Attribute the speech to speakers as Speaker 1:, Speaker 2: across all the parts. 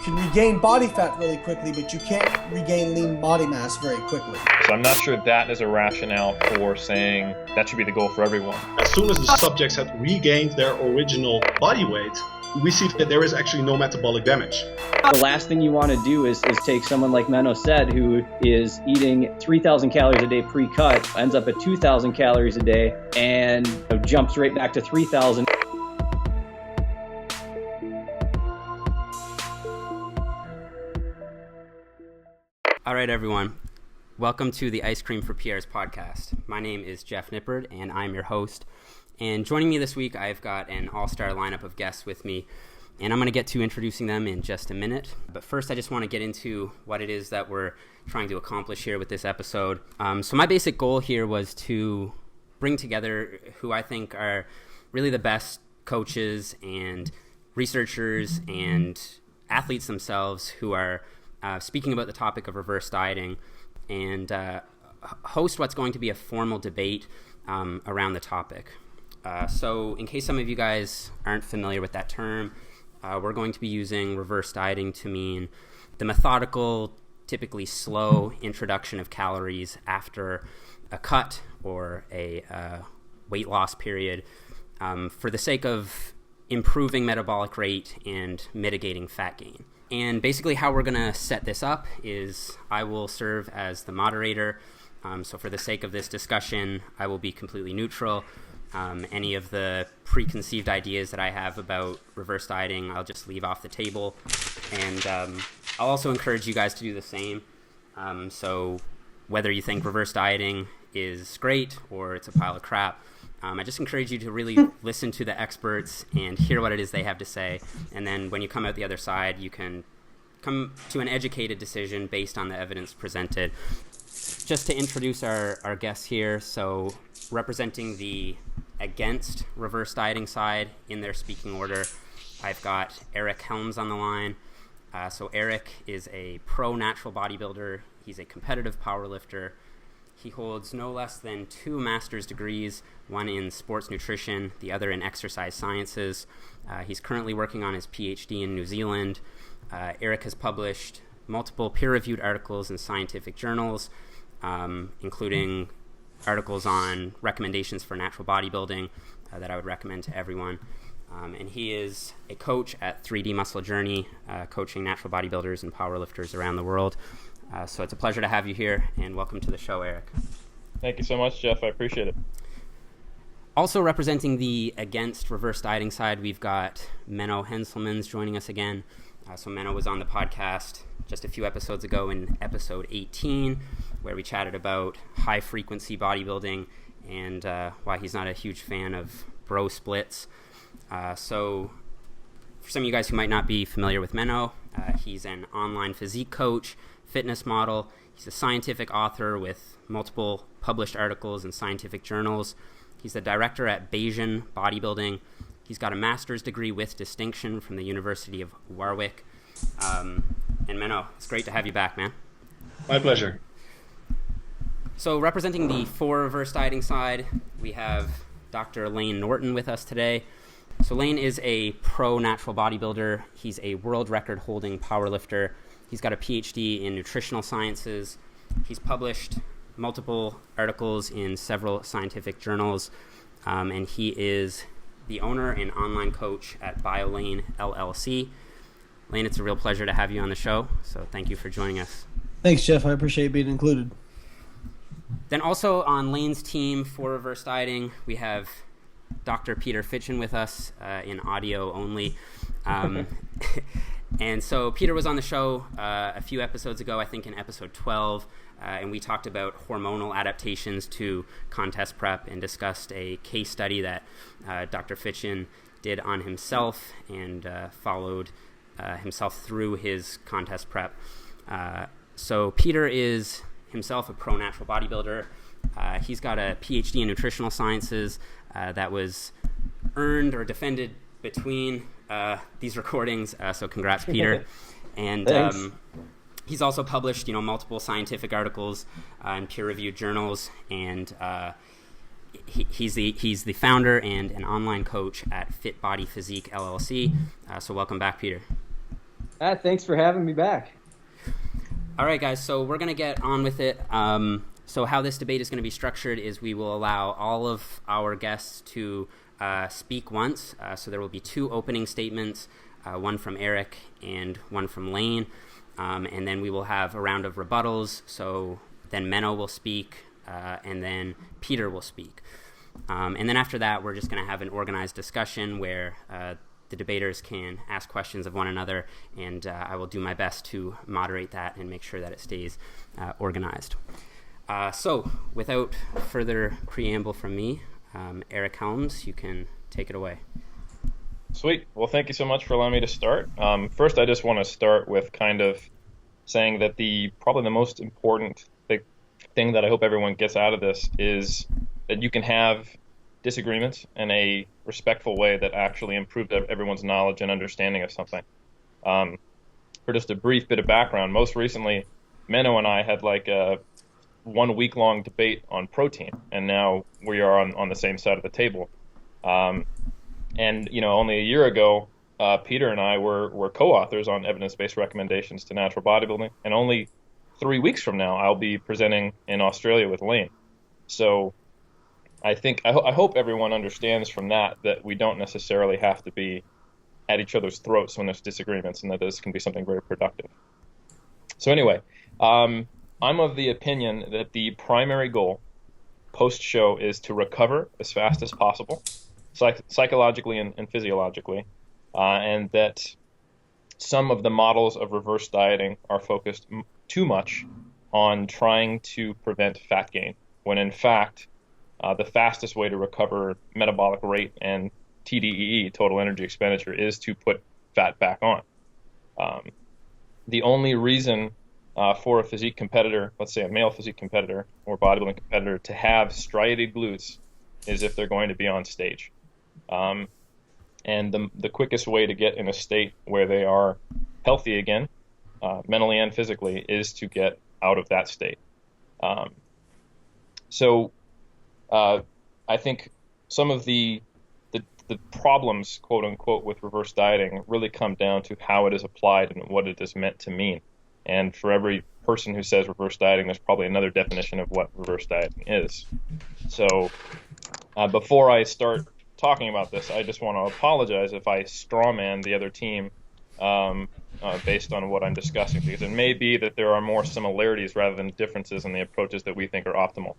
Speaker 1: can regain body fat really quickly, but you can't regain lean body mass very quickly.
Speaker 2: So I'm not sure that is a rationale for saying that should be the goal for everyone.
Speaker 3: As soon as the subjects have regained their original body weight, we see that there is actually no metabolic damage.
Speaker 4: The last thing you want to do is take someone like Menno said, who is eating 3,000 calories a day pre-cut, ends up at 2,000 calories a day, and jumps right back to 3,000.
Speaker 5: All right, everyone. Welcome to the Ice Cream for Pierre's podcast. My name is Jeff Nippard, and I'm your host. And joining me this week, I've got an all-star lineup of guests with me, and I'm going to get to introducing them in just a minute. But first, I just want to get into what it is that we're trying to accomplish here with this episode. So my basic goal here was to bring together who I think are really the best coaches and researchers and athletes themselves who are speaking about the topic of reverse dieting, and host what's going to be a formal debate around the topic. So in case some of you guys aren't familiar with that term, we're going to be using reverse dieting to mean the methodical, typically slow introduction of calories after a cut or a weight loss period for the sake of improving metabolic rate and mitigating fat gain. And basically how we're going to set this up is I will serve as the moderator. So for the sake of this discussion, I will be completely neutral. Any of the preconceived ideas that I have about reverse dieting, I'll just leave off the table. And I'll also encourage you guys to do the same. So whether you think reverse dieting is great or it's a pile of crap, I just encourage you to really listen to the experts and hear what it is they have to say. And then when you come out the other side, you can come to an educated decision based on the evidence presented. Just to introduce our guests here, so representing the against reverse dieting side in their speaking order, I've got Eric Helms on the line. So Eric is a pro natural bodybuilder. He's a competitive powerlifter. He holds no less than 2 master's degrees, one in sports nutrition, the other in exercise sciences. He's currently working on his PhD in New Zealand. Eric has published multiple peer-reviewed articles in scientific journals, including articles on recommendations for natural bodybuilding that I would recommend to everyone. And he is a coach at 3D Muscle Journey, coaching natural bodybuilders and powerlifters around the world. So it's a pleasure to have you here, and welcome to the show, Eric.
Speaker 2: Thank you so much, Jeff. I appreciate it.
Speaker 5: Also representing the against reverse dieting side, we've got Menno Henselmans joining us again. So Menno was on the podcast just a few episodes ago in episode 18, where we chatted about high-frequency bodybuilding and why he's not a huge fan of bro splits. So for some of you guys who might not be familiar with Menno, he's an online physique coach, fitness model. He's a scientific author with multiple published articles in scientific journals. He's the director at Bayesian Bodybuilding. He's got a master's degree with distinction from the University of Warwick. And Menno, it's great to have you back, man.
Speaker 3: My pleasure.
Speaker 5: So representing the for reverse dieting side, we have Dr. Layne Norton with us today. So Layne is a pro natural bodybuilder. He's a world record holding powerlifter. He's got a PhD in nutritional sciences. He's published multiple articles in several scientific journals, and he is the owner and online coach at BioLayne LLC. Layne, it's a real pleasure to have you on the show, so thank you for joining us.
Speaker 1: Thanks, Jeff. I appreciate being included.
Speaker 5: Then also on Layne's team for reverse dieting, we have Dr. Peter Fitschen with us in audio only. And so Peter was on the show a few episodes ago, I think in episode 12, and we talked about hormonal adaptations to contest prep and discussed a case study that Dr. Fitschen did on himself and followed himself through his contest prep. So Peter is himself a pro natural bodybuilder. He's got a PhD in nutritional sciences that was earned or defended between these recordings. So congrats, Peter. And he's also published, multiple scientific articles in peer-reviewed journals, and he's the founder and an online coach at Fit Body Physique LLC. So welcome back, Peter.
Speaker 4: Thanks for having me back.
Speaker 5: All right, guys, so we're going to get on with it. So how this debate is going to be structured is we will allow all of our guests to speak once. So there will be 2 opening statements, one from Eric and one from Layne. And then we will have a round of rebuttals. So then Menno will speak, and then Peter will speak. And then after that, we're just going to have an organized discussion where the debaters can ask questions of one another, and I will do my best to moderate that and make sure that it stays organized. So without further preamble from me, Eric Helms, you can take it away.
Speaker 2: Sweet. Well, thank you so much for allowing me to start. First, I just want to start with kind of saying that probably the most important thing that I hope everyone gets out of this is that you can have disagreements in a respectful way that actually improve everyone's knowledge and understanding of something. For just a brief bit of background, most recently, Menno and I had like a 1 week-long debate on protein, and now we are on the same side of the table. And only a year ago, Peter and I were co-authors on evidence-based recommendations to natural bodybuilding, and only 3 weeks from now, I'll be presenting in Australia with Layne. So I hope everyone understands from that we don't necessarily have to be at each other's throats when there's disagreements, and that this can be something very productive. So anyway, I'm of the opinion that the primary goal post-show is to recover as fast as possible, psychologically and physiologically, and that some of the models of reverse dieting are focused too much on trying to prevent fat gain, when in fact, the fastest way to recover metabolic rate and TDEE, total energy expenditure, is to put fat back on. The only reason for a physique competitor, let's say a male physique competitor or bodybuilding competitor, to have striated glutes is if they're going to be on stage. And the quickest way to get in a state where they are healthy again, mentally and physically, is to get out of that state. So I think some of the problems, quote unquote, with reverse dieting really come down to how it is applied and what it is meant to mean. And for every person who says reverse dieting, there's probably another definition of what reverse dieting is. So before I start talking about this, I just want to apologize if I strawman the other team based on what I'm discussing, because it may be that there are more similarities rather than differences in the approaches that we think are optimal.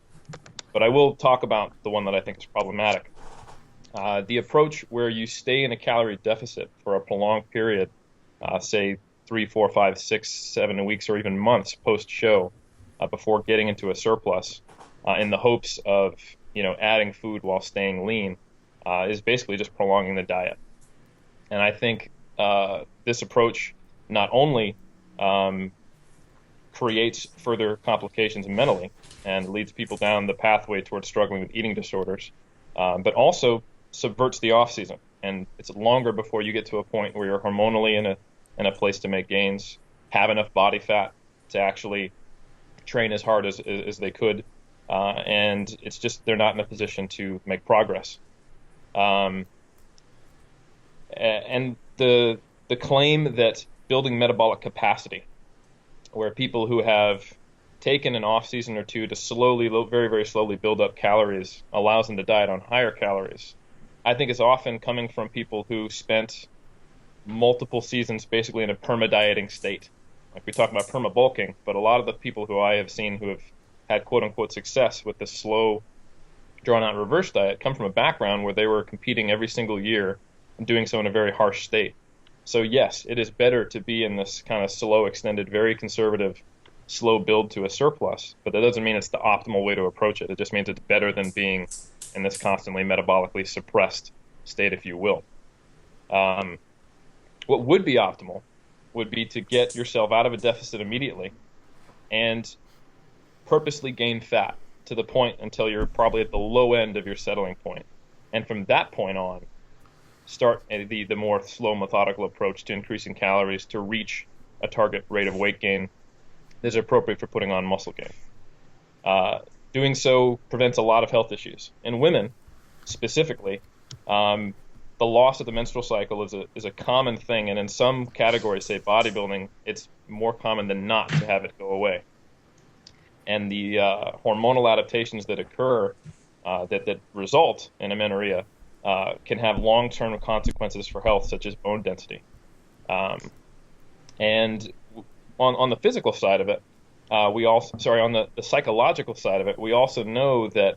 Speaker 2: But I will talk about the one that I think is problematic. The approach where you stay in a calorie deficit for a prolonged period, say 3, 4, 5, 6, 7 weeks or even months post-show, before getting into a surplus, in the hopes of adding food while staying lean, is basically just prolonging the diet. And I think this approach not only creates further complications mentally and leads people down the pathway towards struggling with eating disorders, but also subverts the off-season. And it's longer before you get to a point where you're hormonally in a place to make gains, have enough body fat to actually train as hard as they could, and it's just they're not in a position to make progress. And the claim that building metabolic capacity, where people who have taken an off season or two to slowly, very, very slowly build up calories, allows them to diet on higher calories, I think is often coming from people who spent multiple seasons basically in a perma-dieting state. Like we talk about perma-bulking, but a lot of the people who I have seen who have had quote-unquote success with this slow, drawn-out reverse diet come from a background where they were competing every single year and doing so in a very harsh state. So yes, it is better to be in this kind of slow, extended, very conservative, slow build to a surplus, but that doesn't mean it's the optimal way to approach it. It just means it's better than being in this constantly metabolically suppressed state, if you will. What would be optimal would be to get yourself out of a deficit immediately and purposely gain fat to the point until you're probably at the low end of your settling point. And from that point on, start the more slow, methodical approach to increasing calories to reach a target rate of weight gain that is appropriate for putting on muscle gain. Doing so prevents a lot of health issues. In women, specifically, the loss of the menstrual cycle is a common thing, and in some categories, say bodybuilding, it's more common than not to have it go away. And the hormonal adaptations that occur that result in amenorrhea can have long-term consequences for health, such as bone density. And on the physical side of it, on the psychological side of it, we also know that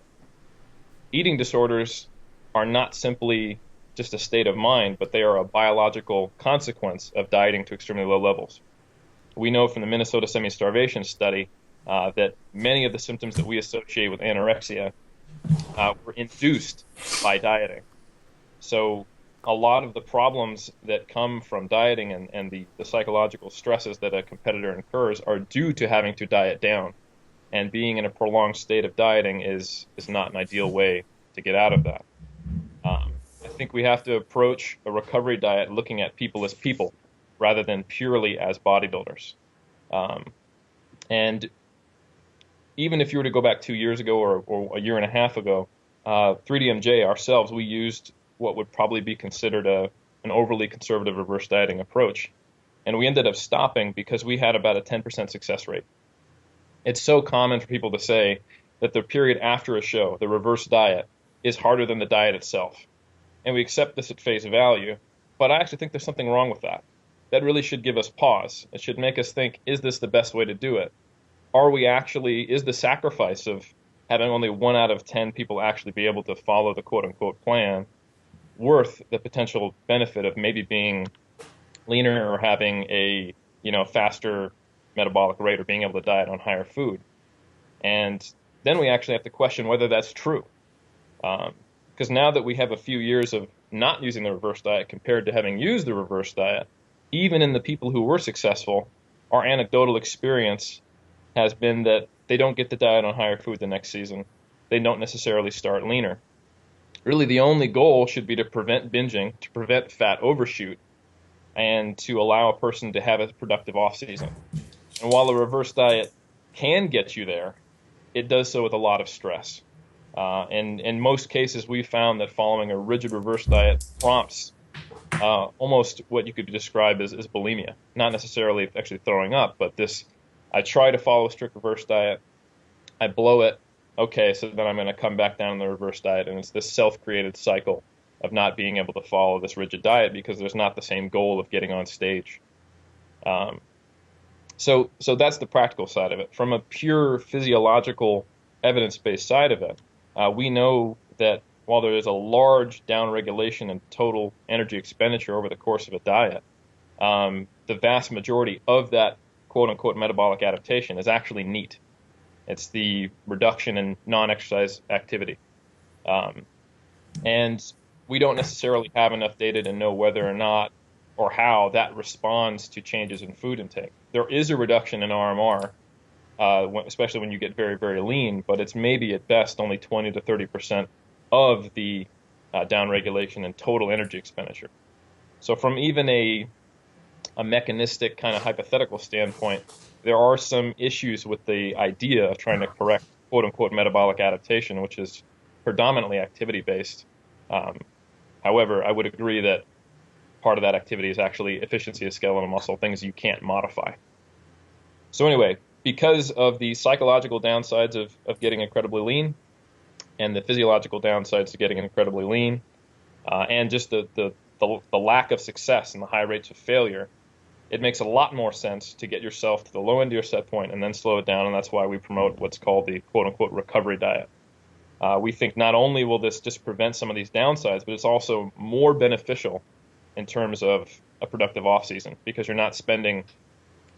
Speaker 2: eating disorders are not simply just a state of mind, but they are a biological consequence of dieting to extremely low levels. We know from the Minnesota semi-starvation study that many of the symptoms that we associate with anorexia were induced by dieting. So a lot of the problems that come from dieting and the psychological stresses that a competitor incurs are due to having to diet down. And being in a prolonged state of dieting is not an ideal way to get out of that. I think we have to approach a recovery diet looking at people as people rather than purely as bodybuilders. And even if you were to go back 2 years ago or a year and a half ago, 3DMJ ourselves, we used what would probably be considered an overly conservative reverse dieting approach. And we ended up stopping because we had about a 10% success rate. It's so common for people to say that the period after a show, the reverse diet, is harder than the diet itself. And we accept this at face value, but I actually think there's something wrong with that. That really should give us pause. It should make us think, is this the best way to do it? Is the sacrifice of having only 1 out of 10 people actually be able to follow the quote-unquote plan worth the potential benefit of maybe being leaner or having a faster metabolic rate or being able to diet on higher food? And then we actually have to question whether that's true. Because now that we have a few years of not using the reverse diet compared to having used the reverse diet, even in the people who were successful, our anecdotal experience has been that they don't get to diet on higher food the next season. They don't necessarily start leaner. Really, the only goal should be to prevent binging, to prevent fat overshoot, and to allow a person to have a productive off-season. And while a reverse diet can get you there, it does so with a lot of stress. And in most cases, we've found that following a rigid reverse diet prompts almost what you could describe as bulimia. Not necessarily actually throwing up, but I try to follow a strict reverse diet, I blow it, okay, so then I'm going to come back down on the reverse diet, and it's this self-created cycle of not being able to follow this rigid diet because there's not the same goal of getting on stage. So that's the practical side of it. From a pure physiological, evidence-based side of it, we know that while there is a large downregulation in total energy expenditure over the course of a diet, the vast majority of that quote-unquote metabolic adaptation is actually neat. It's the reduction in non-exercise activity. And we don't necessarily have enough data to know whether or not or how that responds to changes in food intake. There is a reduction in RMR, especially when you get very, very lean, but it's maybe at best only 20 to 30% of the downregulation in total energy expenditure. So from even a mechanistic kind of hypothetical standpoint, there are some issues with the idea of trying to correct quote-unquote metabolic adaptation, which is predominantly activity-based. However, I would agree that part of that activity is actually efficiency of skeletal muscle, things you can't modify. So anyway, because of the psychological downsides of getting incredibly lean and the physiological downsides to getting incredibly lean, and just the lack of success and the high rates of failure, it makes a lot more sense to get yourself to the low end of your set point and then slow it down, and that's why we promote what's called the quote-unquote recovery diet. We think not only will this just prevent some of these downsides, but it's also more beneficial in terms of a productive off-season because you're not spending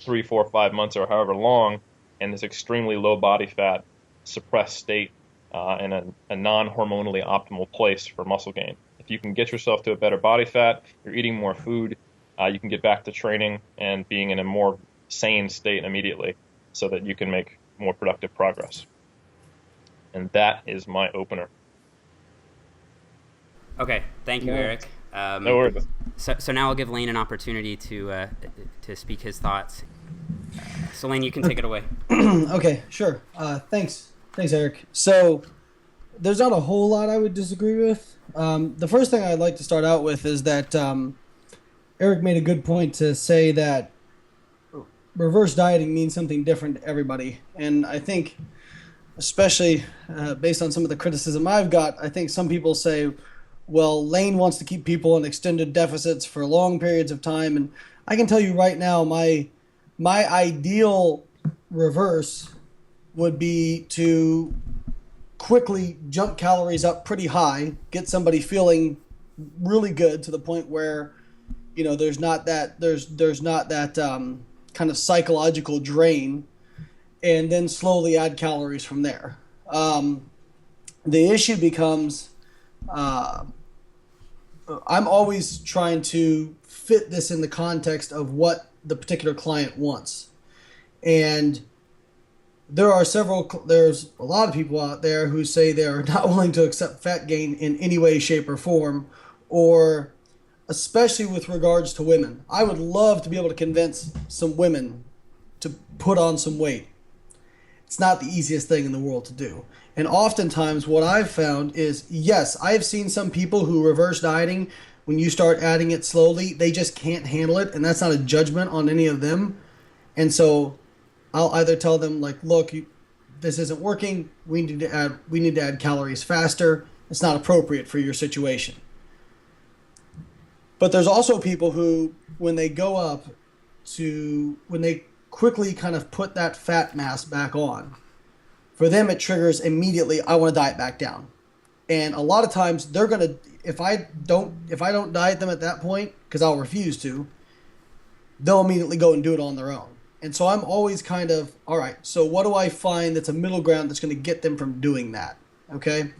Speaker 2: 3, 4, 5 months or however long in this extremely low body fat, suppressed state in a non-hormonally optimal place for muscle gain. If you can get yourself to a better body fat, you're eating more food, you can get back to training and being in a more sane state immediately so that you can make more productive progress. And that is my opener.
Speaker 5: Okay, thank you, Eric.
Speaker 2: No worries.
Speaker 5: So now I'll give Layne an opportunity to speak his thoughts. So Layne, you can take it away.
Speaker 1: Okay, sure. Thanks, Eric. So there's not a whole lot I would disagree with. The first thing I'd like to start out with is that Eric made a good point to say that reverse dieting means something different to everybody. And I think, especially based on some of the criticism I've got, I think some people say, well, Layne wants to keep people in extended deficits for long periods of time. And I can tell you right now, my ideal reverse would be to quickly jump calories up pretty high, get somebody feeling really good to the point where, you know, there's not that kind of psychological drain, and then slowly add calories from there. The issue becomes, I'm always trying to fit this in the context of what the particular client wants. And there's a lot of people out there who say they're not willing to accept fat gain in any way, shape, or form, or especially with regards to women. I would love to be able to convince some women to put on some weight. It's not the easiest thing in the world to do. And oftentimes what I've found is, yes, I've seen some people who reverse dieting, when you start adding it slowly, they just can't handle it. And that's not a judgment on any of them. And so I'll either tell them, like, look, this isn't working. We need to add calories faster. It's not appropriate for your situation. But there's also people who, when they quickly kind of put that fat mass back on, for them it triggers immediately, I want to diet back down. And a lot of times they're going to, if I don't diet them at that point, because I'll refuse to, they'll immediately go and do it on their own. And so I'm always kind of, all right, so what do I find that's a middle ground that's going to get them from doing that? Okay?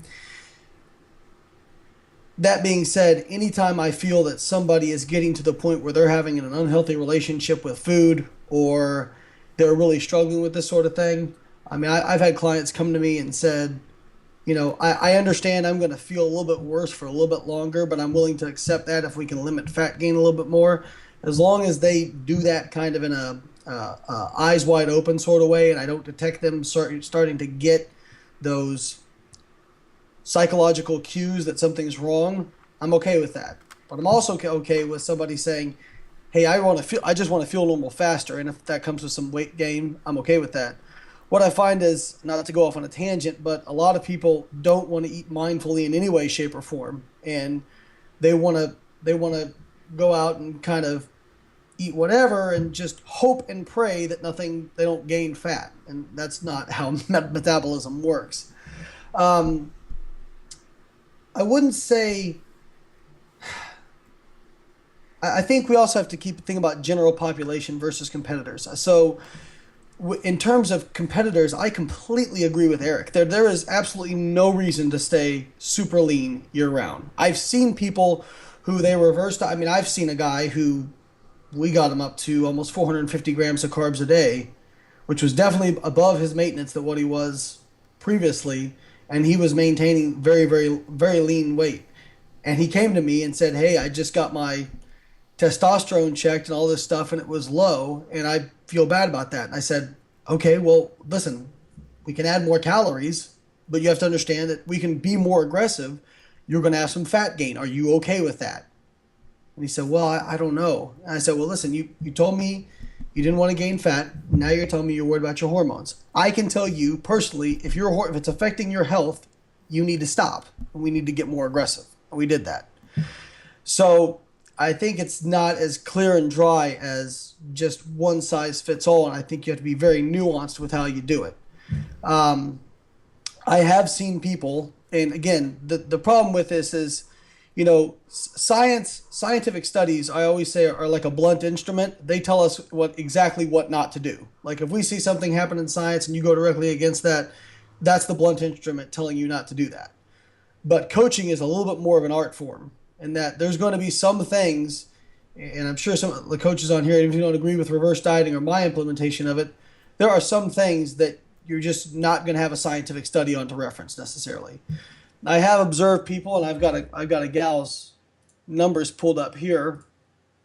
Speaker 1: That being said, anytime I feel that somebody is getting to the point where they're having an unhealthy relationship with food, or they're really struggling with this sort of thing, I mean, I've had clients come to me and said, you know, I understand I'm going to feel a little bit worse for a little bit longer, but I'm willing to accept that if we can limit fat gain a little bit more, as long as they do that kind of in a eyes wide open sort of way, and I don't detect them starting to get those psychological cues that something's wrong, I'm okay with that. But I'm also okay with somebody saying, hey, I just want to feel normal faster, and if that comes with some weight gain, I'm okay with that. What I find is, not to go off on a tangent, but a lot of people don't want to eat mindfully in any way, shape, or form, and they want to go out and kind of eat whatever and just hope and pray that they don't gain fat, and that's not how metabolism works. I wouldn't say. I think we also have to think about general population versus competitors. So, in terms of competitors, I completely agree with Eric. There is absolutely no reason to stay super lean year round. I've seen people who they reversed. I mean, I've seen a guy who we got him up to almost 450 grams of carbs a day, which was definitely above his maintenance than what he was previously, and he was maintaining very, very, very lean weight. And he came to me and said, hey, I just got my testosterone checked and all this stuff, and it was low, and I feel bad about that. And I said, okay, well, listen, we can add more calories, but you have to understand that we can be more aggressive. You're going to have some fat gain. Are you okay with that? And he said, well, I don't know. And I said, well, listen, you told me you didn't want to gain fat. Now you're telling me you're worried about your hormones. I can tell you personally, if it's affecting your health, you need to stop, and we need to get more aggressive. And we did that. So I think it's not as clear and dry as just one size fits all, and I think you have to be very nuanced with how you do it. I have seen people, and again, the problem with this is, you know, scientific studies, I always say, are like a blunt instrument. They tell us exactly what not to do. Like if we see something happen in science and you go directly against that, that's the blunt instrument telling you not to do that. But coaching is a little bit more of an art form, in that there's going to be some things, and I'm sure some of the coaches on here, even if you don't agree with reverse dieting or my implementation of it, there are some things that you're just not going to have a scientific study on to reference necessarily. I have observed people, and I've got a gal's numbers pulled up here,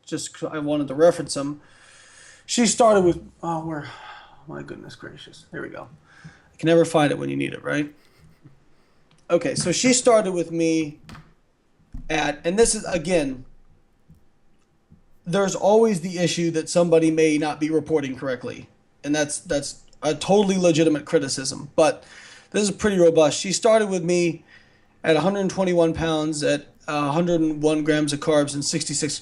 Speaker 1: just I wanted to reference them. She started with, my goodness gracious, there we go. I can never find it when you need it, right? Okay, so she started with me and this is, again, there's always the issue that somebody may not be reporting correctly. And that's a totally legitimate criticism. But this is pretty robust. She started with me at 121 pounds at 101 grams of carbs and 66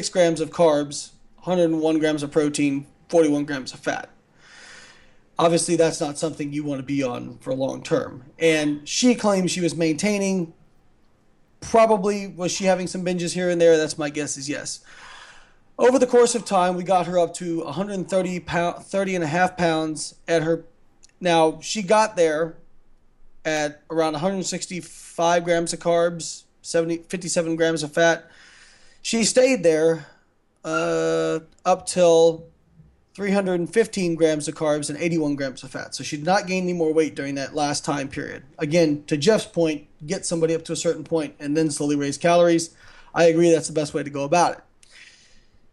Speaker 1: grams of carbs, 101 grams of protein, 41 grams of fat. Obviously, that's not something you want to be on for long term. And she claims she was maintaining. Probably was she having some binges here and there? That's my guess is yes. Over the course of time, we got her up to 30 and a half pounds at her. Now, she got there at around 165 grams of carbs, 57 grams of fat. She stayed there up till 315 grams of carbs and 81 grams of fat. So she did not gain any more weight during that last time period. Again, to Jeff's point, get somebody up to a certain point and then slowly raise calories. I agree that's the best way to go about it.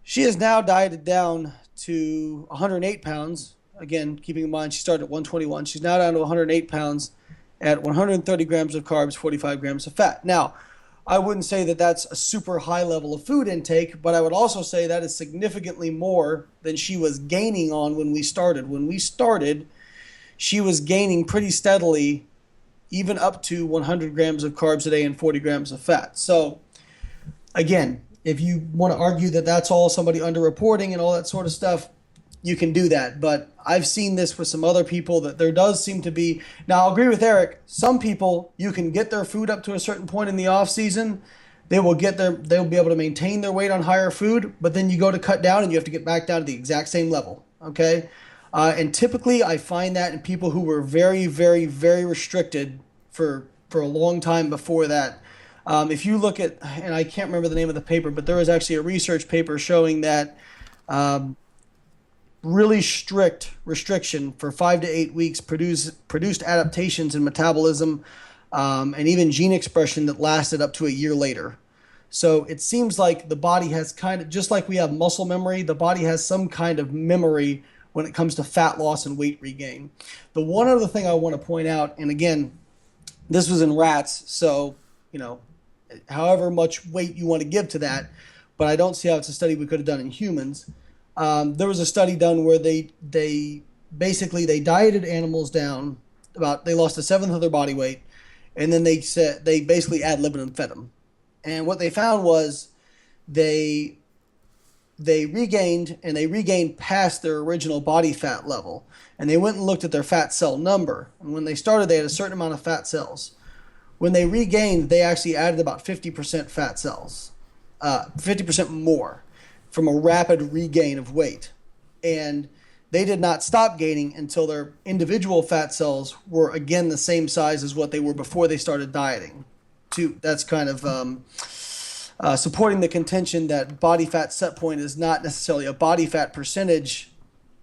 Speaker 1: She has now dieted down to 108 pounds. Again, keeping in mind she started at 121. She's now down to 108 pounds at 130 grams of carbs, 45 grams of fat. Now, I wouldn't say that that's a super high level of food intake, but I would also say that is significantly more than she was gaining on when we started. When we started, she was gaining pretty steadily, even up to 100 grams of carbs a day and 40 grams of fat. So, again, if you want to argue that that's all somebody underreporting and all that sort of stuff, you can do that. But I've seen this with some other people that there does seem to be. Now, I'll agree with Eric. Some people, you can get their food up to a certain point in the off season. They'll be able to maintain their weight on higher food, but then you go to cut down and you have to get back down to the exact same level. Okay. And typically I find that in people who were very, very, very restricted for a long time before that. If you look at, and I can't remember the name of the paper, but there was actually a research paper showing that, really strict restriction for 5 to 8 weeks produced adaptations in metabolism and even gene expression that lasted up to a year later. So it seems like the body has kind of, just like we have muscle memory, the body has some kind of memory when it comes to fat loss and weight regain. The one other thing I want to point out, and again, this was in rats, so, however much weight you want to give to that, but I don't see how it's a study we could have done in humans. There was a study done where they dieted animals down they lost a seventh of their body weight, and then they basically ad libitum fed them. And what they found was they regained past their original body fat level, and they went and looked at their fat cell number. And when they started, they had a certain amount of fat cells. When they regained, they actually added about 50% fat cells, 50% more, from a rapid regain of weight. And they did not stop gaining until their individual fat cells were again the same size as what they were before they started dieting. That's kind of supporting the contention that body fat set point is not necessarily a body fat percentage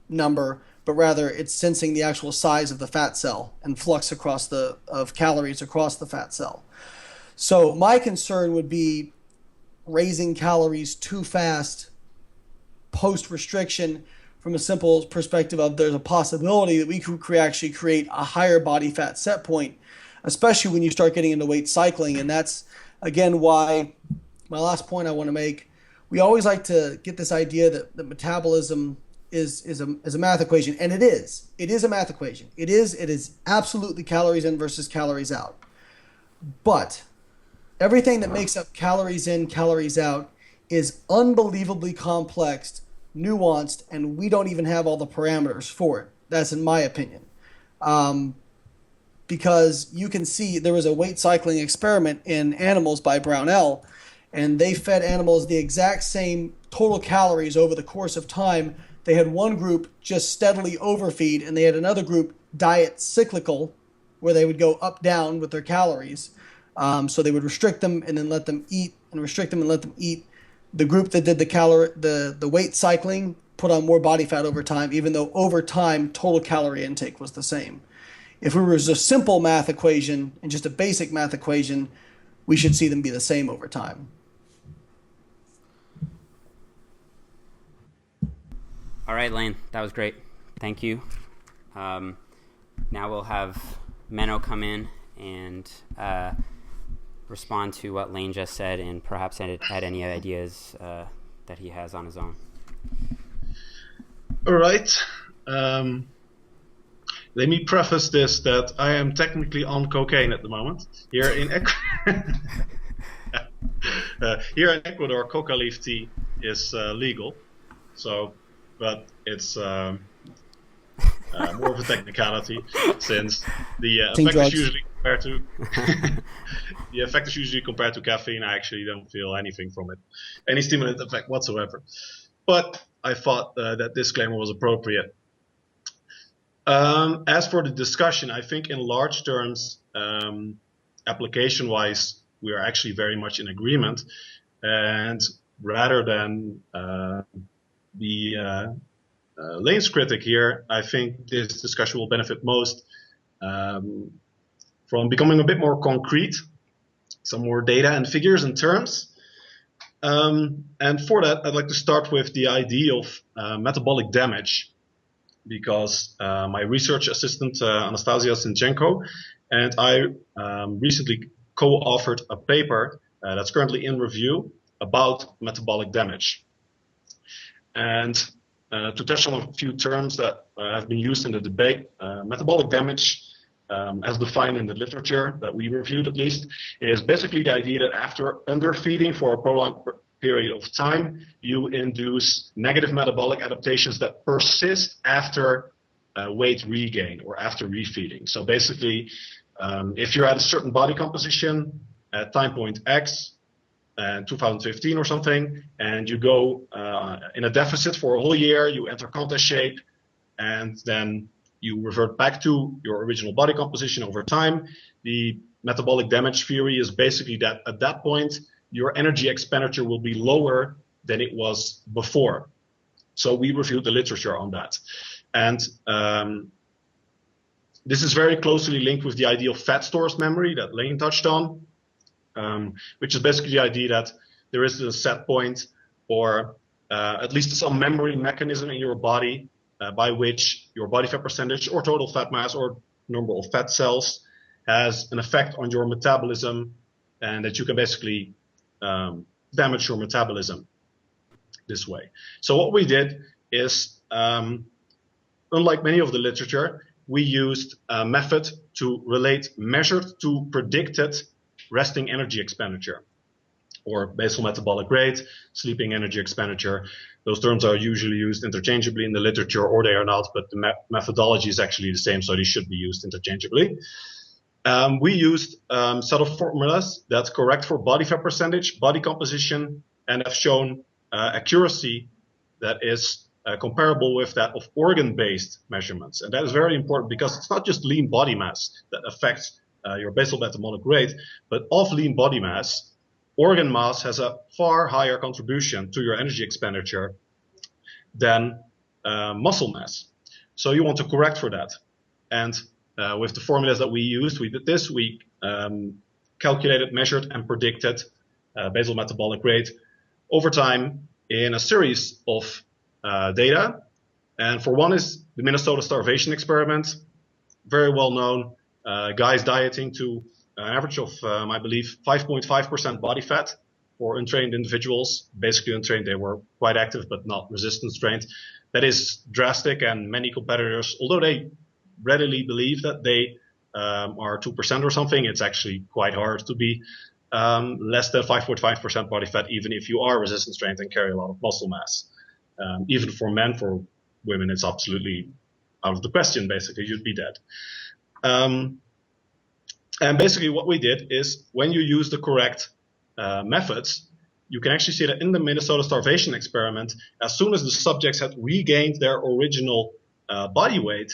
Speaker 1: number, but rather it's sensing the actual size of the fat cell and flux of calories across the fat cell. So my concern would be raising calories too fast post-restriction from a simple perspective of there's a possibility that we could actually create a higher body fat set point, especially when you start getting into weight cycling. And that's, again, why my last point I want to make, we always like to get this idea that metabolism is a math equation, and it is. It is a math equation. It is absolutely calories in versus calories out. But everything that makes up calories in, calories out is unbelievably complex, nuanced, and we don't even have all the parameters for it. That's in my opinion. Because you can see there was a weight cycling experiment in animals by Brownell, and they fed animals the exact same total calories over the course of time. They had one group just steadily overfeed, and they had another group diet cyclical, where they would go up down with their calories. So they would restrict them and then let them eat, and restrict them and let them eat. The group that did the weight cycling put on more body fat over time, even though over time total calorie intake was the same. If it was a simple math equation and just a basic math equation, we should see them be the same over time.
Speaker 5: All right, Layne, that was great. Thank you. Now we'll have Menno come in and respond to what Layne just said, and perhaps add any ideas that he has on his own.
Speaker 3: All right. Let me preface this that I am technically on cocaine at the moment. Here in Ecuador, coca leaf tea is legal. So, but it's more of a technicality, since the effect is usually compared to caffeine. I actually don't feel anything from it, any stimulant effect whatsoever. But I thought that disclaimer was appropriate. As for the discussion, I think in large terms, application-wise, we are actually very much in agreement. And rather than be Layne's critic here, I think this discussion will benefit most from becoming a bit more concrete, some more data and figures and terms. And for that, I'd like to start with the idea of metabolic damage, because my research assistant, Anastasia Sinchenko, and I recently co-authored a paper that's currently in review about metabolic damage. And to touch on a few terms that have been used in the debate, metabolic damage, as defined in the literature that we reviewed at least, is basically the idea that after underfeeding for a prolonged period of time, you induce negative metabolic adaptations that persist after weight regain or after refeeding. So basically, if you're at a certain body composition at time point X, 2015 or something, and you go in a deficit for a whole year, you enter contest shape, and then you revert back to your original body composition over time. The metabolic damage theory is basically that at that point, your energy expenditure will be lower than it was before. So we reviewed the literature on that. And this is very closely linked with the idea of fat stores memory that Layne touched on, which is basically the idea that there is a set point, or at least some memory mechanism in your body by which your body fat percentage or total fat mass or number of fat cells has an effect on your metabolism, and that you can basically damage your metabolism this way. So what we did is, unlike many of the literature, we used a method to relate measured to predicted resting energy expenditure, or basal metabolic rate, sleeping energy expenditure. Those terms are usually used interchangeably in the literature, or they are not, but the methodology is actually the same, so they should be used interchangeably. We used a set of formulas that's correct for body fat percentage, body composition, and have shown accuracy that is comparable with that of organ-based measurements. And that is very important, because it's not just lean body mass that affects your basal metabolic rate, but of lean body mass, organ mass has a far higher contribution to your energy expenditure than muscle mass. So you want to correct for that. And with the formulas that we used, we did this. We calculated, measured, and predicted basal metabolic rate over time in a series of data. And for one is the Minnesota starvation experiment, very well known. Guys dieting to an average of, I believe, 5.5% body fat for untrained individuals. Basically untrained, they were quite active but not resistance trained. That is drastic, and many competitors, although they readily believe that they are 2% or something, it's actually quite hard to be less than 5.5% body fat, even if you are resistance trained and carry a lot of muscle mass. Even for men, for women, it's absolutely out of the question, basically. You'd be dead. And basically what we did is, when you use the correct methods, you can actually see that in the Minnesota starvation experiment, as soon as the subjects had regained their original body weight,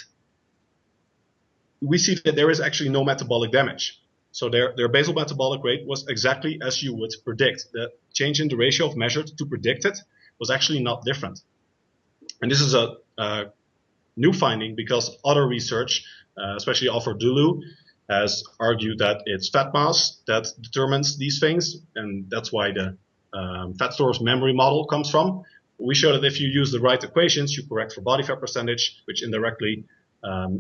Speaker 3: we see that there is actually no metabolic damage. So their basal metabolic rate was exactly as you would predict. The change in the ratio of measured to predicted was actually not different. And this is a new finding, because other research, especially Alfred Dulu, has argued that it's fat mass that determines these things, and that's why the fat stores memory model comes from. We show that if you use the right equations, you correct for body fat percentage, which indirectly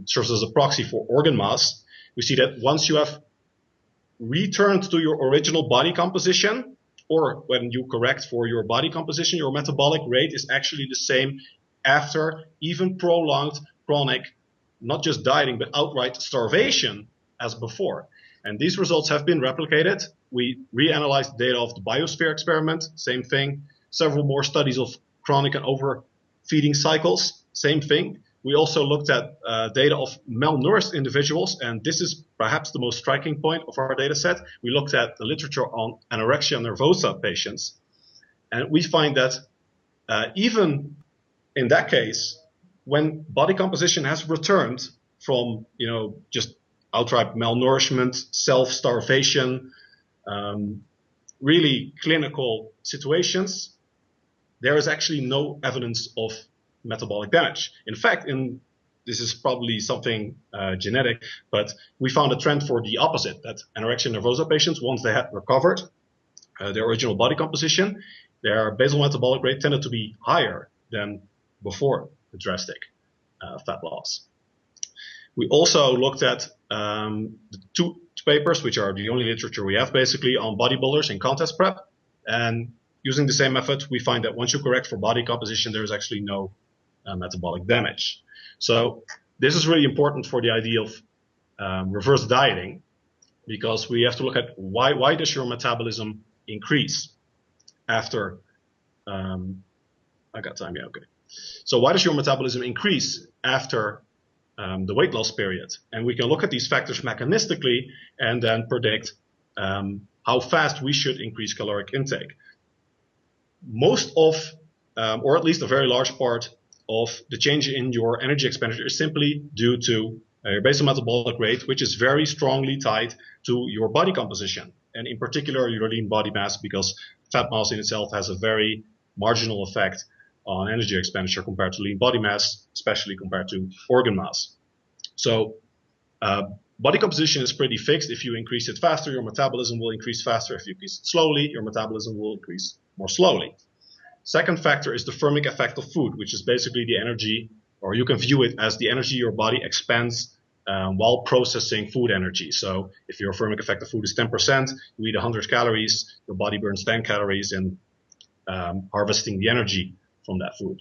Speaker 3: serves as a proxy for organ mass. We see that once you have returned to your original body composition, or when you correct for your body composition, your metabolic rate is actually the same after even prolonged chronic, not just dieting, but outright starvation as before. And these results have been replicated. We reanalyzed the data of the biosphere experiment, same thing. Several more studies of chronic and overfeeding cycles, same thing. We also looked at data of malnourished individuals, and this is perhaps the most striking point of our data set. We looked at the literature on anorexia nervosa patients, and we find that even in that case, when body composition has returned from, just outright malnourishment, self-starvation, really clinical situations, there is actually no evidence of metabolic damage. In fact, this is probably something genetic, but we found a trend for the opposite, that anorexia nervosa patients, once they had recovered their original body composition, their basal metabolic rate tended to be higher than before the drastic fat loss. We also looked at the two papers, which are the only literature we have basically on bodybuilders in contest prep. And using the same method, we find that once you correct for body composition, there is actually no metabolic damage. So this is really important for the idea of reverse dieting, because we have to look at why does your metabolism increase after I got time, yeah, okay. So why does your metabolism increase after the weight loss period? And we can look at these factors mechanistically and then predict how fast we should increase caloric intake. Most of, or at least a very large part of the change in your energy expenditure is simply due to your basal metabolic rate, which is very strongly tied to your body composition, and in particular your lean body mass, because fat mass in itself has a very marginal effect on energy expenditure compared to lean body mass, especially compared to organ mass. So body composition is pretty fixed. If you increase it faster, your metabolism will increase faster. If you increase it slowly, your metabolism will increase more slowly. Second factor is the thermic effect of food, which is basically the energy, or you can view it as the energy your body expends while processing food energy. So if your thermic effect of food is 10%, you eat 100 calories, your body burns 10 calories in harvesting the energy from that food.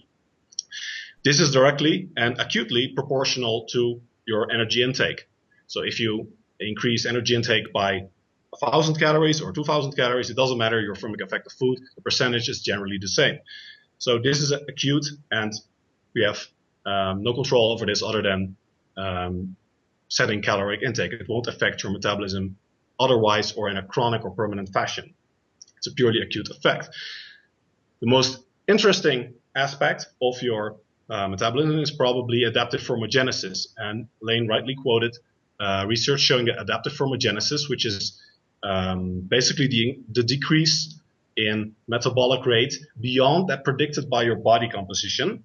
Speaker 3: This is directly and acutely proportional to your energy intake. So if you increase energy intake by 1,000 calories or 2,000 calories, it doesn't matter your thermic effect of food, the percentage is generally the same. So this is acute, and we have no control over this other than setting caloric intake. It won't affect your metabolism otherwise or in a chronic or permanent fashion. It's a purely acute effect. The most interesting aspect of your metabolism is probably adaptive thermogenesis. And Layne rightly quoted research showing that adaptive thermogenesis, which is basically the decrease in metabolic rate beyond that predicted by your body composition,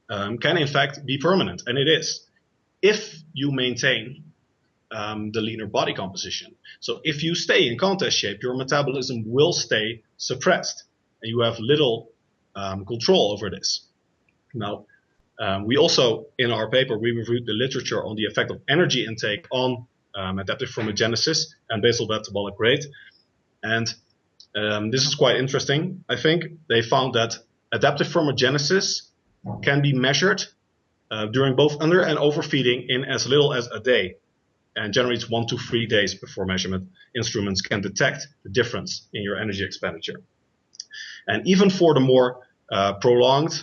Speaker 3: can in fact be permanent. And it is, if you maintain the leaner body composition. So if you stay in contest shape, your metabolism will stay suppressed, and you have little control over this. Now, we also, in our paper, we reviewed the literature on the effect of energy intake on adaptive thermogenesis and basal metabolic rate. And this is quite interesting, I think. They found that adaptive thermogenesis can be measured during both under and overfeeding in as little as a day, and generally it's 1 to 3 days before measurement instruments can detect the difference in your energy expenditure. And even for the more prolonged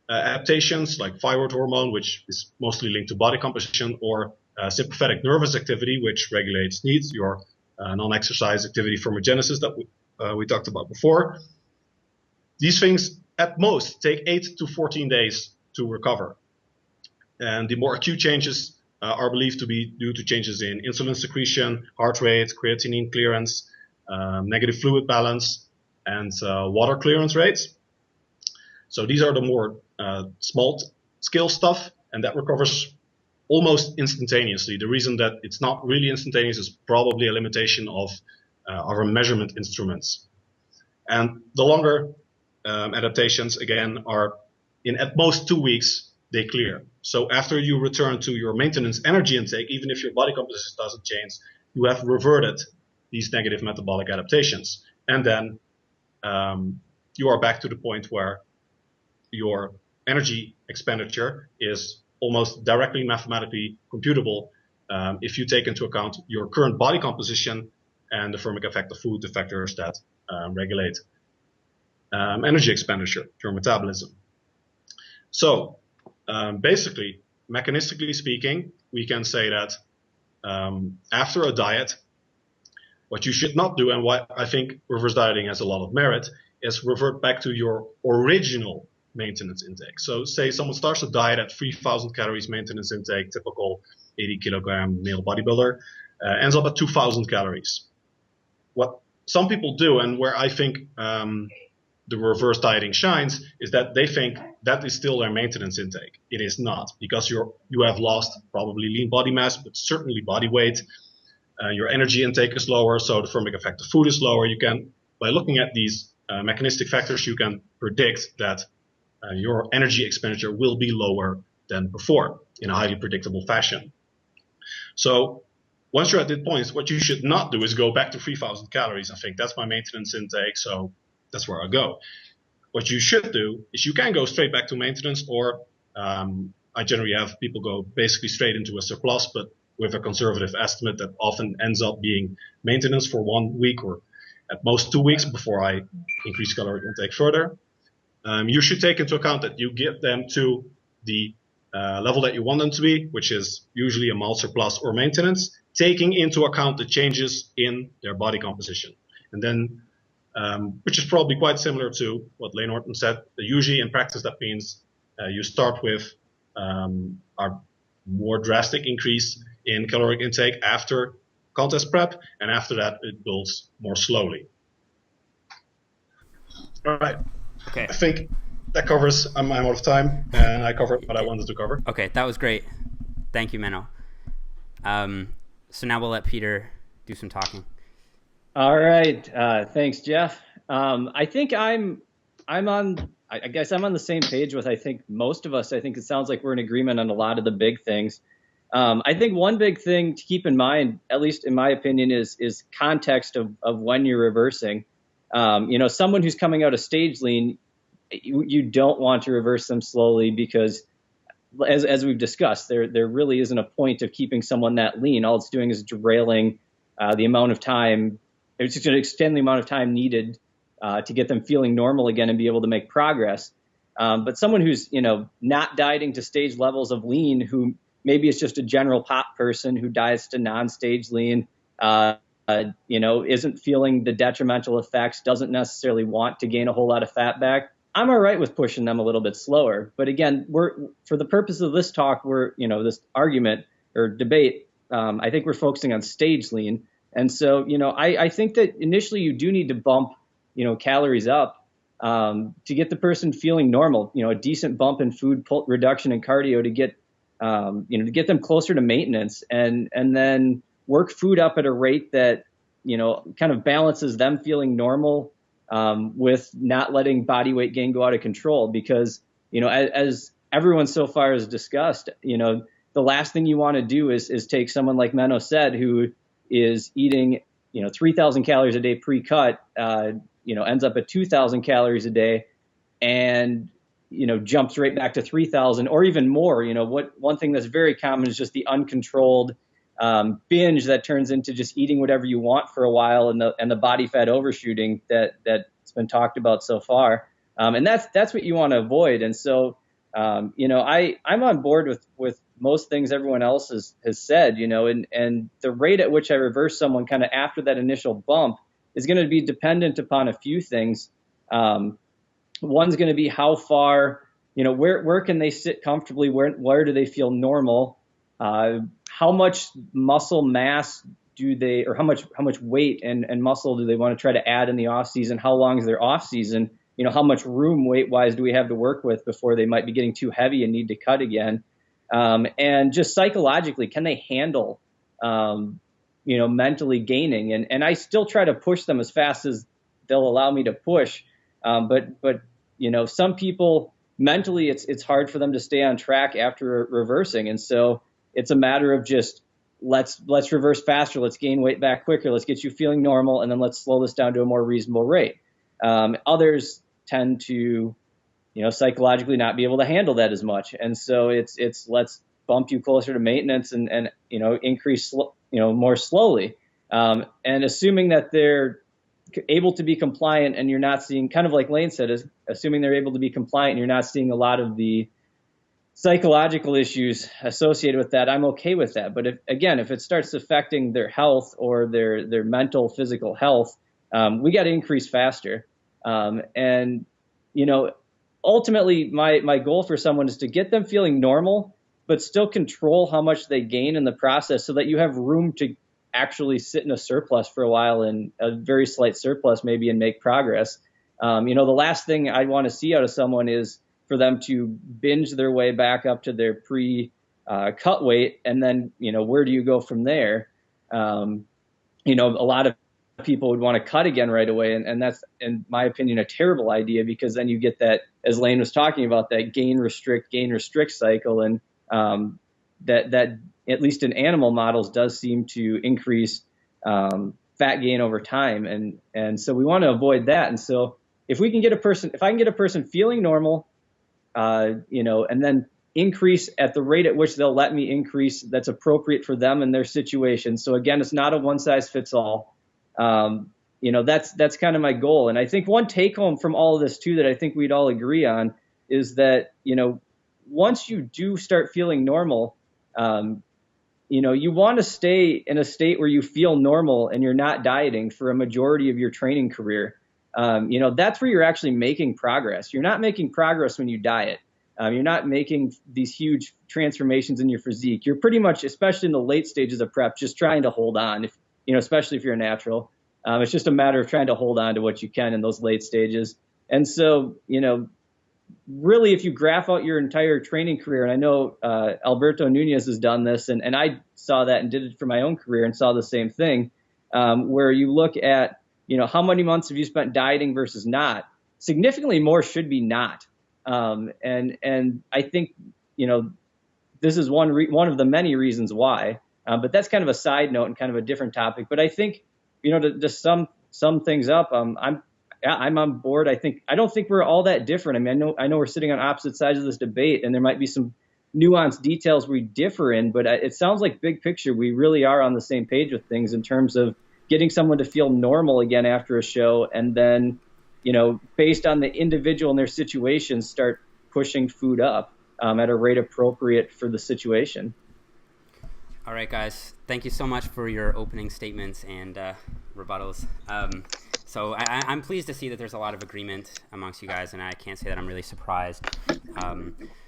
Speaker 3: adaptations like thyroid hormone, which is mostly linked to body composition, or sympathetic nervous activity, which regulates needs, your non-exercise activity thermogenesis that we talked about before. These things at most take 8 to 14 days to recover. And the more acute changes are believed to be due to changes in insulin secretion, heart rate, creatinine clearance, negative fluid balance, and water clearance rates. So these are the more small scale stuff, and that recovers almost instantaneously. The reason that it's not really instantaneous is probably a limitation of our measurement instruments. And the longer adaptations, again, are in at most 2 weeks, they clear. So after you return to your maintenance energy intake, even if your body composition doesn't change, you have reverted these negative metabolic adaptations. And then you are back to the point where your energy expenditure is almost directly mathematically computable if you take into account your current body composition and the thermic effect of food, the factors that regulate energy expenditure, your metabolism. So basically, mechanistically speaking, we can say that after a diet, what you should not do, and why I think reverse dieting has a lot of merit, is revert back to your original maintenance intake. So say someone starts a diet at 3,000 calories maintenance intake, typical 80 kilogram male bodybuilder, ends up at 2,000 calories. What some people do, and where I think the reverse dieting shines, is that they think that is still their maintenance intake. It is not, because you have lost probably lean body mass, but certainly body weight. Your energy intake is lower, so the thermic effect of food is lower. You can, by looking at these mechanistic factors, you can predict that your energy expenditure will be lower than before in a highly predictable fashion. So once you're at that point, what you should not do is go back to 3,000 calories and think that's my maintenance intake, so that's where I go. What you should do is you can go straight back to maintenance, or I generally have people go basically straight into a surplus, but with a conservative estimate that often ends up being maintenance for 1 week or at most 2 weeks before I increase caloric intake further. You should take into account that you get them to the level that you want them to be, which is usually a mild surplus or maintenance, taking into account the changes in their body composition. And then, which is probably quite similar to what Layne Norton said, usually in practice that means you start with a more drastic increase in caloric intake after contest prep, and after that it builds more slowly. All right.
Speaker 5: Okay.
Speaker 3: I think that covers, I'm out of time, and I covered what I wanted to cover.
Speaker 5: Okay, that was great. Thank you, Menno. So now we'll let Peter do some talking.
Speaker 4: All right. Thanks, Jeff. I think I'm on, I guess I'm on the same page with, I think, most of us. I think it sounds like we're in agreement on a lot of the big things. I think one big thing to keep in mind, at least in my opinion, is context of when you're reversing. Someone who's coming out of stage lean, you don't want to reverse them slowly, because as we've discussed, there really isn't a point of keeping someone that lean. All it's doing is derailing the amount of time. It's just going to extend the amount of time needed to get them feeling normal again and be able to make progress. But someone who's, not dieting to stage levels of lean, who maybe it's just a general pop person who diets to non-stage lean, isn't feeling the detrimental effects, doesn't necessarily want to gain a whole lot of fat back, I'm all right with pushing them a little bit slower. But again, for the purpose of this talk, this argument or debate, I think we're focusing on stage lean. And so, I think that initially you do need to bump, calories up to get the person feeling normal, a decent bump in food reduction and cardio to get, to get them closer to maintenance, and then work food up at a rate that, kind of balances them feeling normal with not letting body weight gain go out of control. Because, as everyone so far has discussed, the last thing you want to do is take someone like Menno said, who is eating, 3,000 calories a day pre-cut, ends up at 2,000 calories a day, and, jumps right back to 3,000 or even more. One thing that's very common is just the uncontrolled binge that turns into just eating whatever you want for a while, and the body fat overshooting that's been talked about so far. And that's what you want to avoid. And so, I'm on board with most things everyone else has said, and the rate at which I reverse someone kind of after that initial bump is going to be dependent upon a few things. One's going to be how far, where can they sit comfortably? Where do they feel normal? How much muscle mass do they, or how much weight and muscle do they want to try to add in the off season? How long is their off season? How much room weight wise do we have to work with before they might be getting too heavy and need to cut again? And just psychologically, can they handle, mentally gaining? And I still try to push them as fast as they'll allow me to push. But some people mentally, it's hard for them to stay on track after reversing. And so it's a matter of just let's reverse faster, let's gain weight back quicker, let's get you feeling normal, and then let's slow this down to a more reasonable rate. Others tend to, psychologically not be able to handle that as much, and so it's let's bump you closer to maintenance and increase more slowly, and assuming that they're able to be compliant, and you're not seeing, kind of like Layne said, is assuming they're able to be compliant and you're not seeing a lot of the psychological issues associated with that, I'm okay with that. But if it starts affecting their health or their mental, physical health, we got to increase faster. And ultimately my goal for someone is to get them feeling normal, but still control how much they gain in the process so that you have room to actually sit in a surplus for a while, and a very slight surplus maybe, and make progress. The last thing I want to see out of someone is for them to binge their way back up to their pre-cut weight, and then, where do you go from there? A lot of people would want to cut again right away, and that's, in my opinion, a terrible idea, because then you get that, as Layne was talking about, that gain restrict cycle, and that at least in animal models does seem to increase fat gain over time, and so we want to avoid that. And so if I can get a person feeling normal, and then increase at the rate at which they'll let me increase, that's appropriate for them and their situation. So again, it's not a one size fits all. That's kind of my goal. And I think one take home from all of this too, that I think we'd all agree on, is that, once you do start feeling normal, you want to stay in a state where you feel normal and you're not dieting for a majority of your training career. That's where you're actually making progress. You're not making progress when you diet. You're not making these huge transformations in your physique. You're pretty much, especially in the late stages of prep, just trying to hold on, especially if you're a natural. It's just a matter of trying to hold on to what you can in those late stages. And so, really, if you graph out your entire training career, and I know Alberto Nunez has done this, and I saw that and did it for my own career and saw the same thing, where you look at, how many months have you spent dieting versus not? Significantly more should be not. And I think, this is one of the many reasons why, but that's kind of a side note and kind of a different topic. But I think, to sum things up, I'm on board. I don't think we're all that different. I mean, I know we're sitting on opposite sides of this debate, and there might be some nuanced details we differ in, but it sounds like big picture, we really are on the same page with things in terms of getting someone to feel normal again after a show, and then, based on the individual and their situation, start pushing food up at a rate appropriate for the situation.
Speaker 5: All right, guys. Thank you so much for your opening statements and rebuttals. So I'm pleased to see that there's a lot of agreement amongst you guys, and I can't say that I'm really surprised.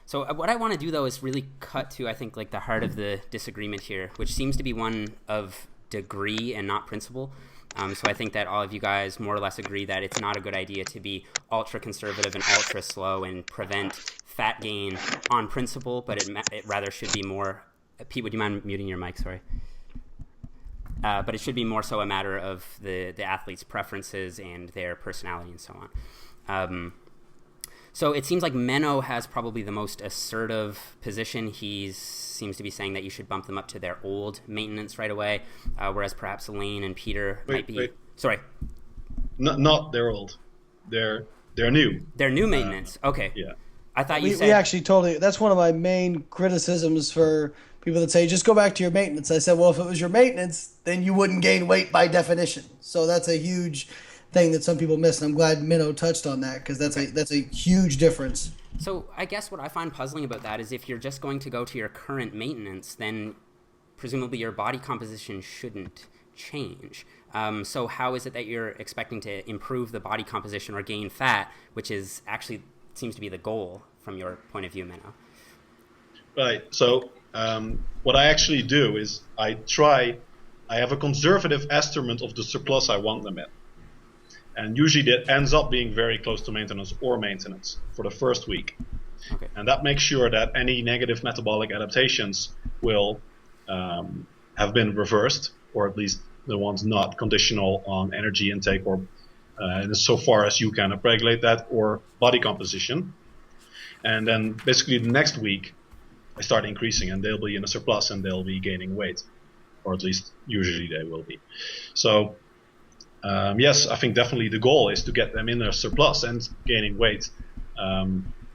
Speaker 5: So what I want to do, though, is really cut to, I think, like the heart of the disagreement here, which seems to be one of degree and not principle. So I think that all of you guys more or less agree that it's not a good idea to be ultra conservative and ultra slow and prevent fat gain on principle, but it rather should be more. Pete, would you mind muting your mic? Sorry. But it should be more so a matter of the athlete's preferences and their personality and so on. So it seems like Menno has probably the most assertive position. He seems to be saying that you should bump them up to their old maintenance right away, whereas perhaps Layne and Peter might be...
Speaker 3: Wait.
Speaker 5: Sorry.
Speaker 3: Not their old. They're new.
Speaker 5: They're new maintenance. Okay.
Speaker 3: Yeah.
Speaker 5: I thought you said...
Speaker 1: We actually totally... That's one of my main criticisms for people that say, just go back to your maintenance. I said, well, if it was your maintenance, then you wouldn't gain weight by definition. So that's a huge thing that some people miss, and I'm glad Menno touched on that, because that's a huge difference.
Speaker 5: So I guess what I find puzzling about that is if you're just going to go to your current maintenance, then presumably your body composition shouldn't change. So how is it that you're expecting to improve the body composition or gain fat, which is actually seems to be the goal from your point of view, Menno?
Speaker 3: Right. So what I actually do is I have a conservative estimate of the surplus I want them in. And usually that ends up being very close to maintenance or maintenance for the first week.
Speaker 5: Okay.
Speaker 3: And that makes sure that any negative metabolic adaptations will have been reversed, or at least the ones not conditional on energy intake or so far as you can upregulate that, or body composition. And then basically the next week I start increasing, and they'll be in a surplus and they'll be gaining weight. or at least usually they will be. So yes, I think definitely the goal is to get them in a surplus and gaining weight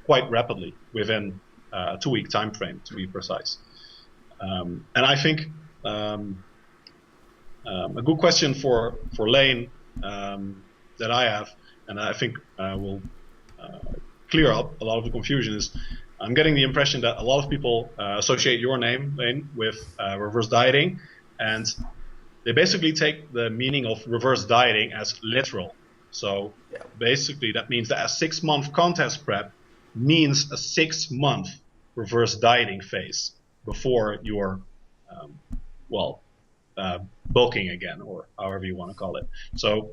Speaker 3: quite rapidly within a 2-week time frame, to be precise. And I think a good question for Layne that I have, and I think will clear up a lot of the confusion, is I'm getting the impression that a lot of people associate your name, Layne, with reverse dieting, and they basically take the meaning of reverse dieting as literal. So basically that means that a 6-month contest prep means a 6-month reverse dieting phase before you're, bulking again, or however you want to call it. So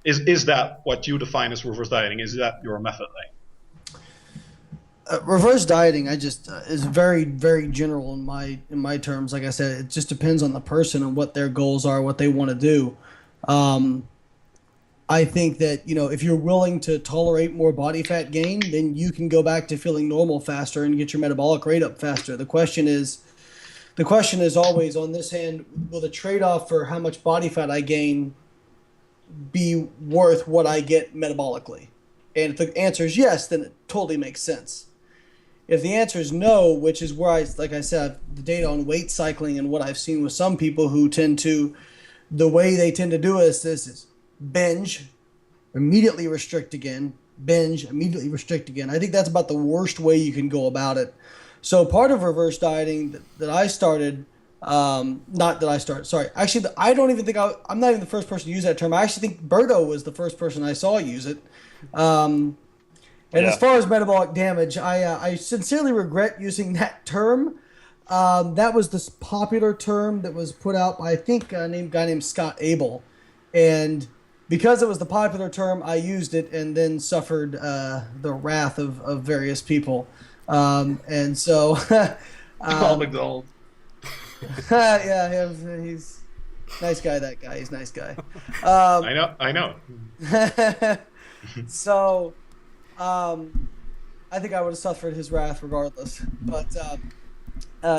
Speaker 3: is that what you define as reverse dieting? Is that your method, Layne?
Speaker 1: Reverse dieting, is very, very general in my terms. Like I said, it just depends on the person and what their goals are, what they want to do. I think that, if you're willing to tolerate more body fat gain, then you can go back to feeling normal faster and get your metabolic rate up faster. The question is always, on this hand, will the trade-off for how much body fat I gain be worth what I get metabolically? And if the answer is yes, then it totally makes sense. If the answer is no, which is where like I said, the data on weight cycling and what I've seen with some people who the way they tend to do is binge, immediately restrict again, binge, immediately restrict again. I think that's about the worst way you can go about it. So part of reverse dieting that I started, actually, I don't even think I'm not even the first person to use that term. I actually think Berto was the first person I saw use it. As far as metabolic damage, I sincerely regret using that term. That was this popular term that was put out by, I think, a guy named Scott Abel. And because it was the popular term, I used it and then suffered the wrath of various people. And so...
Speaker 3: McDonald.
Speaker 1: Yeah, he's nice guy, that guy. He's a nice guy.
Speaker 3: I know.
Speaker 1: So... I think I would have suffered his wrath regardless. But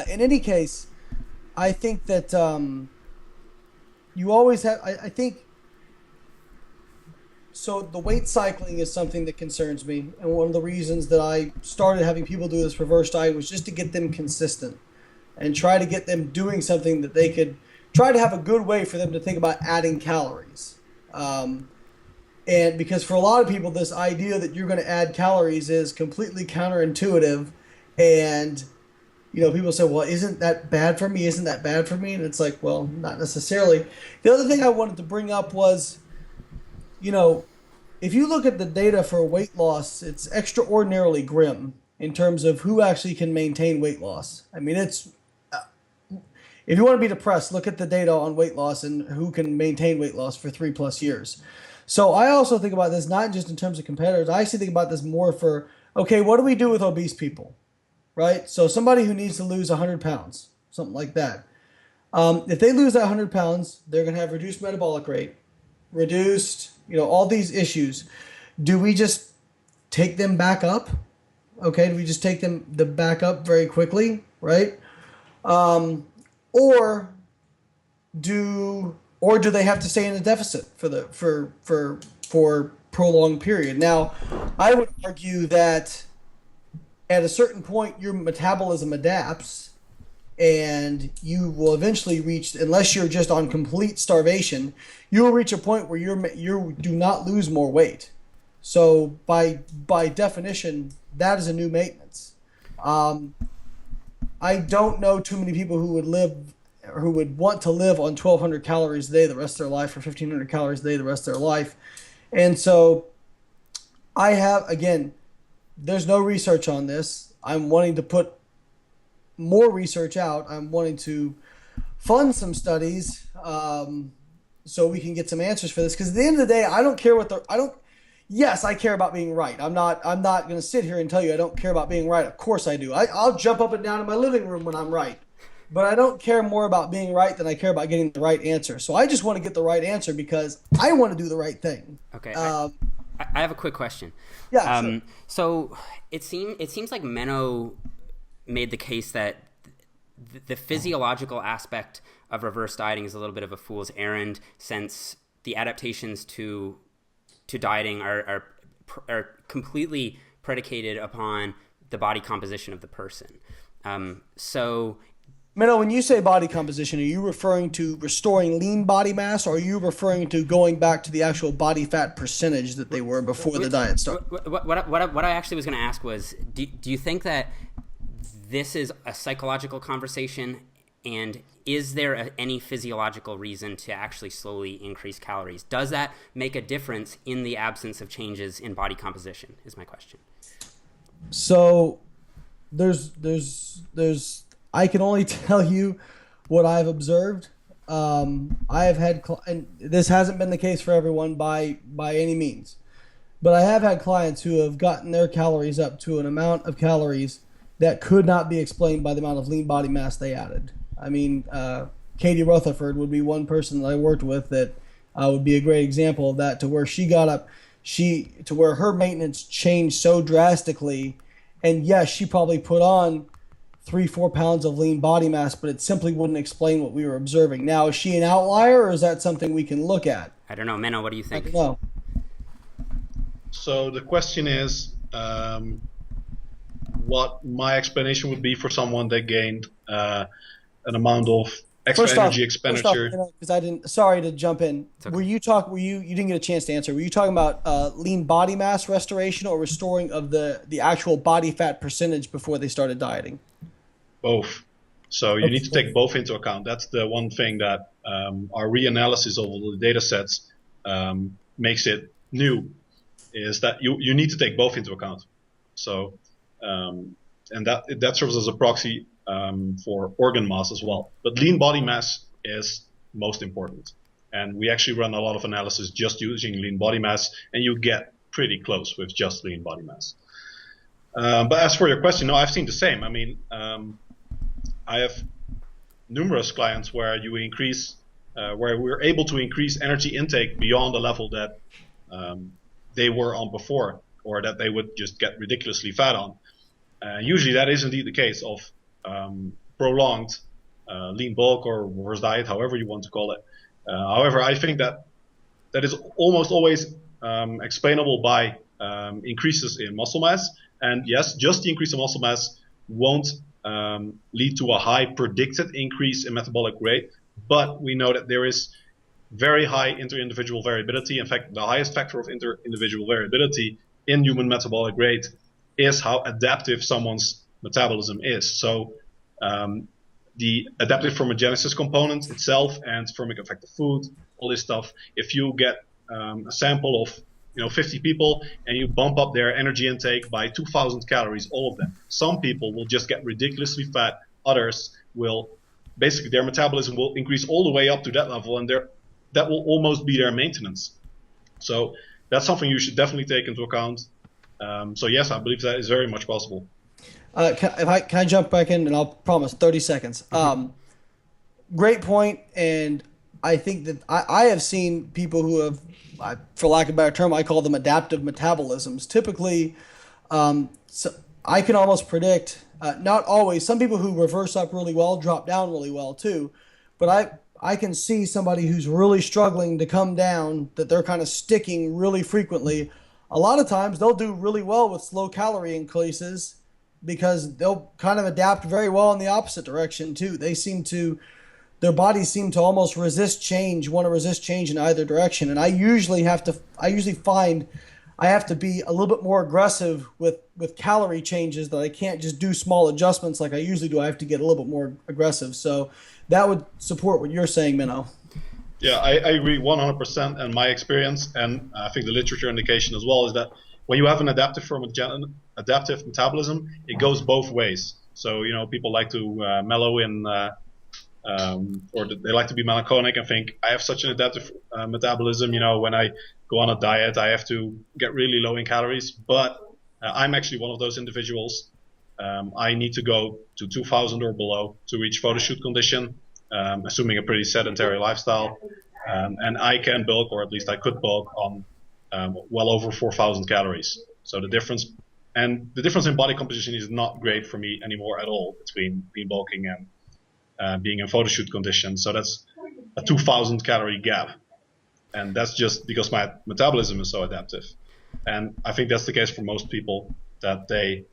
Speaker 1: in any case, I think that you always have... I think... So the weight cycling is something that concerns me. And one of the reasons that I started having people do this reverse diet was just to get them consistent and try to get them doing something that they could try to have a good way for them to think about adding calories. And because for a lot of people, this idea that you're going to add calories is completely counterintuitive. And, people say, well, isn't that bad for me? Isn't that bad for me? And it's like, well, not necessarily. The other thing I wanted to bring up was, if you look at the data for weight loss, it's extraordinarily grim in terms of who actually can maintain weight loss. I mean, if you want to be depressed, look at the data on weight loss and who can maintain weight loss for 3+ years. So I also think about this not just in terms of competitors. I actually think about this more for, okay, what do we do with obese people, right? So somebody who needs to lose 100 pounds, something like that. If they lose that 100 pounds, they're going to have reduced metabolic rate, reduced, all these issues. Do we just take them back up? Okay, do we just take them back up very quickly, right? Or do they have to stay in a deficit for prolonged period? Now, I would argue that at a certain point your metabolism adapts and you will eventually reach, unless you're just on complete starvation, you will reach a point where you do not lose more weight. So by definition, that is a new maintenance. I don't know too many people who would want to live on 1,200 calories a day the rest of their life, or 1,500 calories a day the rest of their life. And so there's no research on this. I'm wanting to put more research out. I'm wanting to fund some studies so we can get some answers for this. Because at the end of the day, yes, I care about being right. I'm not going to sit here and tell you I don't care about being right. Of course I do. I'll jump up and down in my living room when I'm right. But I don't care more about being right than I care about getting the right answer. So I just want to get the right answer because I want to do the right thing.
Speaker 5: Okay. I have a quick question.
Speaker 1: Yeah, sure.
Speaker 5: So it seems like Menno made the case that the physiological aspect of reverse dieting is a little bit of a fool's errand, since the adaptations to dieting are completely predicated upon the body composition of the person. So,
Speaker 1: Menno, when you say body composition, are you referring to restoring lean body mass, or are you referring to going back to the actual body fat percentage that they were before the diet started?
Speaker 5: What I actually was going to ask was, do you think that this is a psychological conversation, and is there any physiological reason to actually slowly increase calories? Does that make a difference in the absence of changes in body composition, is my question.
Speaker 1: So there's I can only tell you what I've observed. I have had, and this hasn't been the case for everyone by any means, but I have had clients who have gotten their calories up to an amount of calories that could not be explained by the amount of lean body mass they added. I mean, Katie Rutherford would be one person that I worked with that would be a great example of that, to where she got up, to where her maintenance changed so drastically. And yes, she probably put on 3-4 pounds of lean body mass, but it simply wouldn't explain what we were observing. Now, is she an outlier, or is that something we can look at?
Speaker 5: I don't know. Menno, what do you think?
Speaker 1: I don't know.
Speaker 3: So the question is, what my explanation would be for someone that gained an amount of extra energy expenditure.
Speaker 1: Because I didn't. Sorry to jump in. Okay. You didn't get a chance to answer. Were you talking about lean body mass restoration or restoring of the actual body fat percentage before they started dieting?
Speaker 3: Both. So you need to take both into account. That's the one thing that our reanalysis of all the data sets makes it new, is that you need to take both into account. So and that serves as a proxy for organ mass as well. But lean body mass is most important. And we actually run a lot of analysis just using lean body mass, and you get pretty close with just lean body mass. But as for your question, no, I've seen the same. I mean, I have numerous clients where you increase, where we're able to increase energy intake beyond the level that they were on before, or that they would just get ridiculously fat on. Usually that is indeed the case of prolonged lean bulk or reverse diet, however you want to call it. However, I think that is almost always explainable by increases in muscle mass. And yes, just the increase in muscle mass won't lead to a high predicted increase in metabolic rate, but we know that there is very high inter-individual variability. In fact, the highest factor of inter-individual variability in human metabolic rate is how adaptive someone's metabolism is. So the adaptive thermogenesis component itself and thermic effect of food, all this stuff, if you get a sample of 50 people and you bump up their energy intake by 2,000 calories, all of them, some people will just get ridiculously fat. Others will, basically their metabolism will increase all the way up to that level, and that will almost be their maintenance. So that's something you should definitely take into account. So yes, I believe that is very much possible.
Speaker 1: Can I jump back in, and I'll promise 30 seconds. Great point, and I think that I have seen people who have, for lack of a better term, I call them adaptive metabolisms. Typically, so I can almost predict, not always, some people who reverse up really well drop down really well too, but I can see somebody who's really struggling to come down, that they're kind of sticking really frequently. A lot of times they'll do really well with slow calorie increases because they'll kind of adapt very well in the opposite direction too. Their bodies seem to almost want to resist change in either direction. And I usually find I have to be a little bit more aggressive with calorie changes, that I can't just do small adjustments like I usually do. I have to get a little bit more aggressive. So that would support what you're saying, Menno.
Speaker 3: Yeah, I agree 100%. And my experience, and I think the literature indication as well, is that when you have an adaptive metabolism, it goes both ways. So, people like to mellow in, or they like to be melancholic and think, I have such an adaptive metabolism, when I go on a diet, I have to get really low in calories. But I'm actually one of those individuals. I need to go to 2,000 or below to reach photo shoot condition, assuming a pretty sedentary lifestyle. And I can bulk, or at least I could bulk on well over 4,000 calories. So the difference in body composition is not great for me anymore at all between bulking and being in photo shoot conditions. So that's a 2,000 calorie gap. And that's just because my metabolism is so adaptive. And I think that's the case for most people, that they,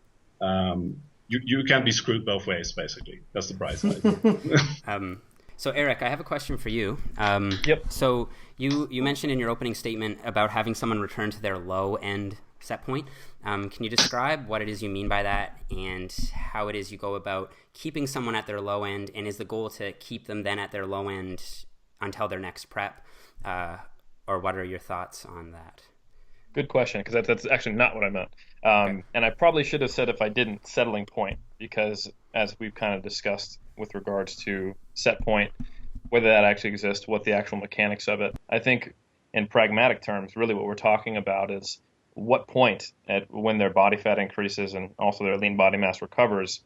Speaker 3: you can't be screwed both ways, basically. That's the bright side.
Speaker 5: So Eric, I have a question for you.
Speaker 2: Yep.
Speaker 5: So you mentioned in your opening statement about having someone return to their low end set point. Can you describe what it is you mean by that, and how it is you go about keeping someone at their low end, and is the goal to keep them then at their low end until their next prep? Or what are your thoughts on that?
Speaker 2: Good question, because that's actually not what I meant. Okay. And I probably should have said, if I didn't, settling point, because as we've kind of discussed with regards to set point, whether that actually exists, what the actual mechanics of it, I think in pragmatic terms, really what we're talking about is what point when their body fat increases and also their lean body mass recovers,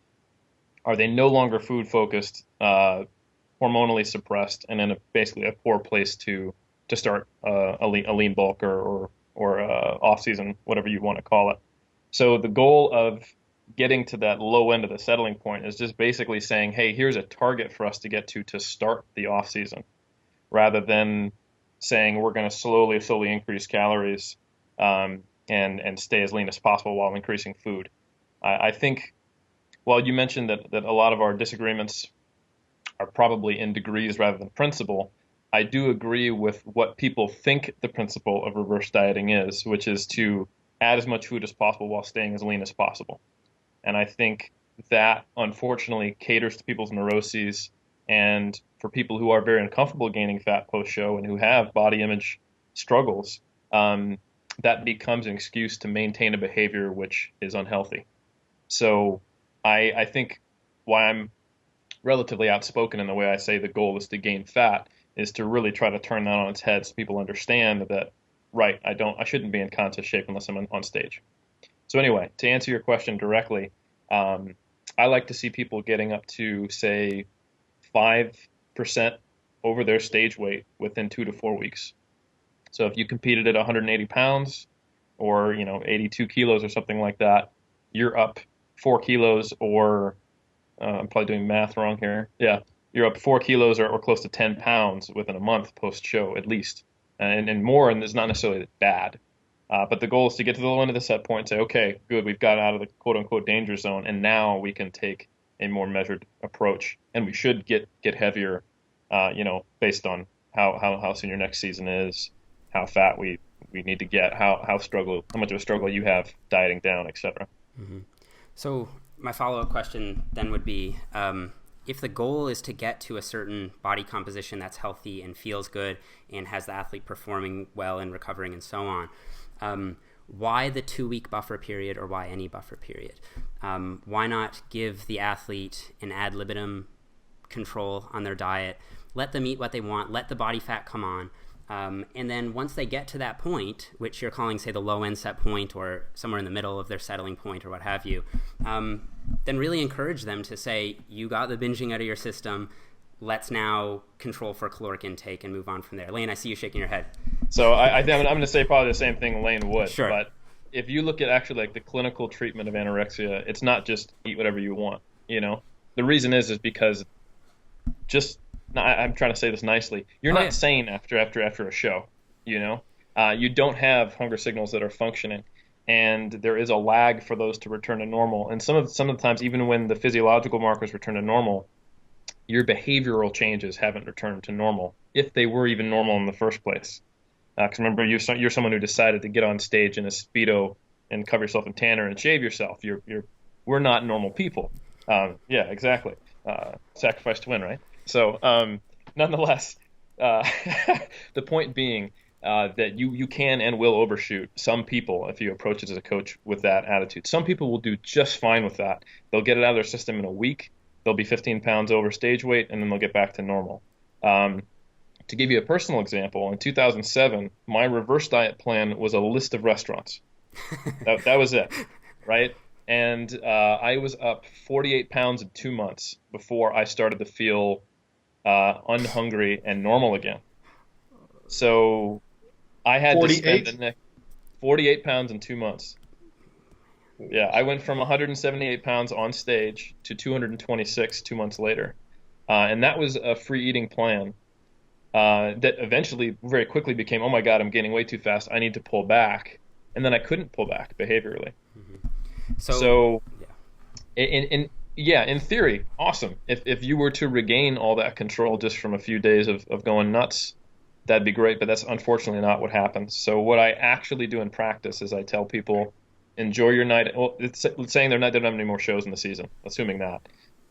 Speaker 2: are they no longer food focused, hormonally suppressed, and in basically a poor place to start a lean bulk or off season, whatever you want to call it. So the goal of getting to that low end of the settling point is just basically saying, hey, here's a target for us to get to start the off season, rather than saying we're going to slowly increase calories and stay as lean as possible while increasing food. I think, while you mentioned that a lot of our disagreements are probably in degrees rather than principle, I do agree with what people think the principle of reverse dieting is, which is to add as much food as possible while staying as lean as possible. And I think that, unfortunately, caters to people's neuroses, and for people who are very uncomfortable gaining fat post-show and who have body image struggles, that becomes an excuse to maintain a behavior which is unhealthy. So I think why I'm relatively outspoken in the way I say the goal is to gain fat is to really try to turn that on its head so people understand that, right, I shouldn't be in contest shape unless I'm on stage. So anyway, to answer your question directly, I like to see people getting up to, say, 5% over their stage weight within 2 to 4 weeks. So if you competed at 180 pounds or 82 kilos or something like that, you're up 4 kilos or I'm probably doing math wrong here. Yeah, you're up 4 kilos or close to 10 pounds within a month post-show at least. And more, and it's not necessarily bad. But the goal is to get to the low end of the set point and say, okay, good, we've got out of the quote-unquote danger zone, and now we can take a more measured approach. And we should get heavier, based on how soon your next season is, how fat we need to get, how much of a struggle you have dieting down, etc.
Speaker 5: Mm-hmm. So my follow-up question then would be, if the goal is to get to a certain body composition that's healthy and feels good and has the athlete performing well and recovering and so on, why the 2-week buffer period, or why any buffer period? Why not give the athlete an ad libitum control on their diet, let them eat what they want, let the body fat come on, and then once they get to that point, which you're calling, say, the low end set point or somewhere in the middle of their settling point or what have you, then really encourage them to say, you got the binging out of your system, let's now control for caloric intake and move on from there. Layne, I see you shaking your head.
Speaker 2: So I'm going to say probably the same thing Layne would.
Speaker 5: Sure.
Speaker 2: But if you look at actually like the clinical treatment of anorexia, it's not just eat whatever you want. The reason is because I'm trying to say this nicely. You're not sane after a show. You don't have hunger signals that are functioning, and there is a lag for those to return to normal. And some of the times, even when the physiological markers return to normal, your behavioral changes haven't returned to normal, if they were even normal in the first place. Because remember, you're someone who decided to get on stage in a Speedo and cover yourself in tanner and shave yourself. We're not normal people. Yeah, exactly. Sacrifice to win, right? So, nonetheless, the point being that you can and will overshoot some people if you approach it as a coach with that attitude. Some people will do just fine with that. They'll get it out of their system in a week. They'll be 15 pounds over stage weight, and then they'll get back to normal. To give you a personal example, in 2007, my reverse diet plan was a list of restaurants. That was it, right? And I was up 48 pounds in 2 months before I started to feel unhungry and normal again. So I had to spend the next 48 pounds in 2 months. Yeah, I went from 178 pounds on stage to 226 2 months later. And that was a free eating plan that eventually very quickly became, oh my God, I'm gaining way too fast. I need to pull back. And then I couldn't pull back behaviorally. So in theory, awesome. If you were to regain all that control just from a few days of going nuts, that'd be great. But that's unfortunately not what happens. So what I actually do in practice is I tell people, enjoy your night. Well, it's saying they don't have any more shows in the season, assuming that.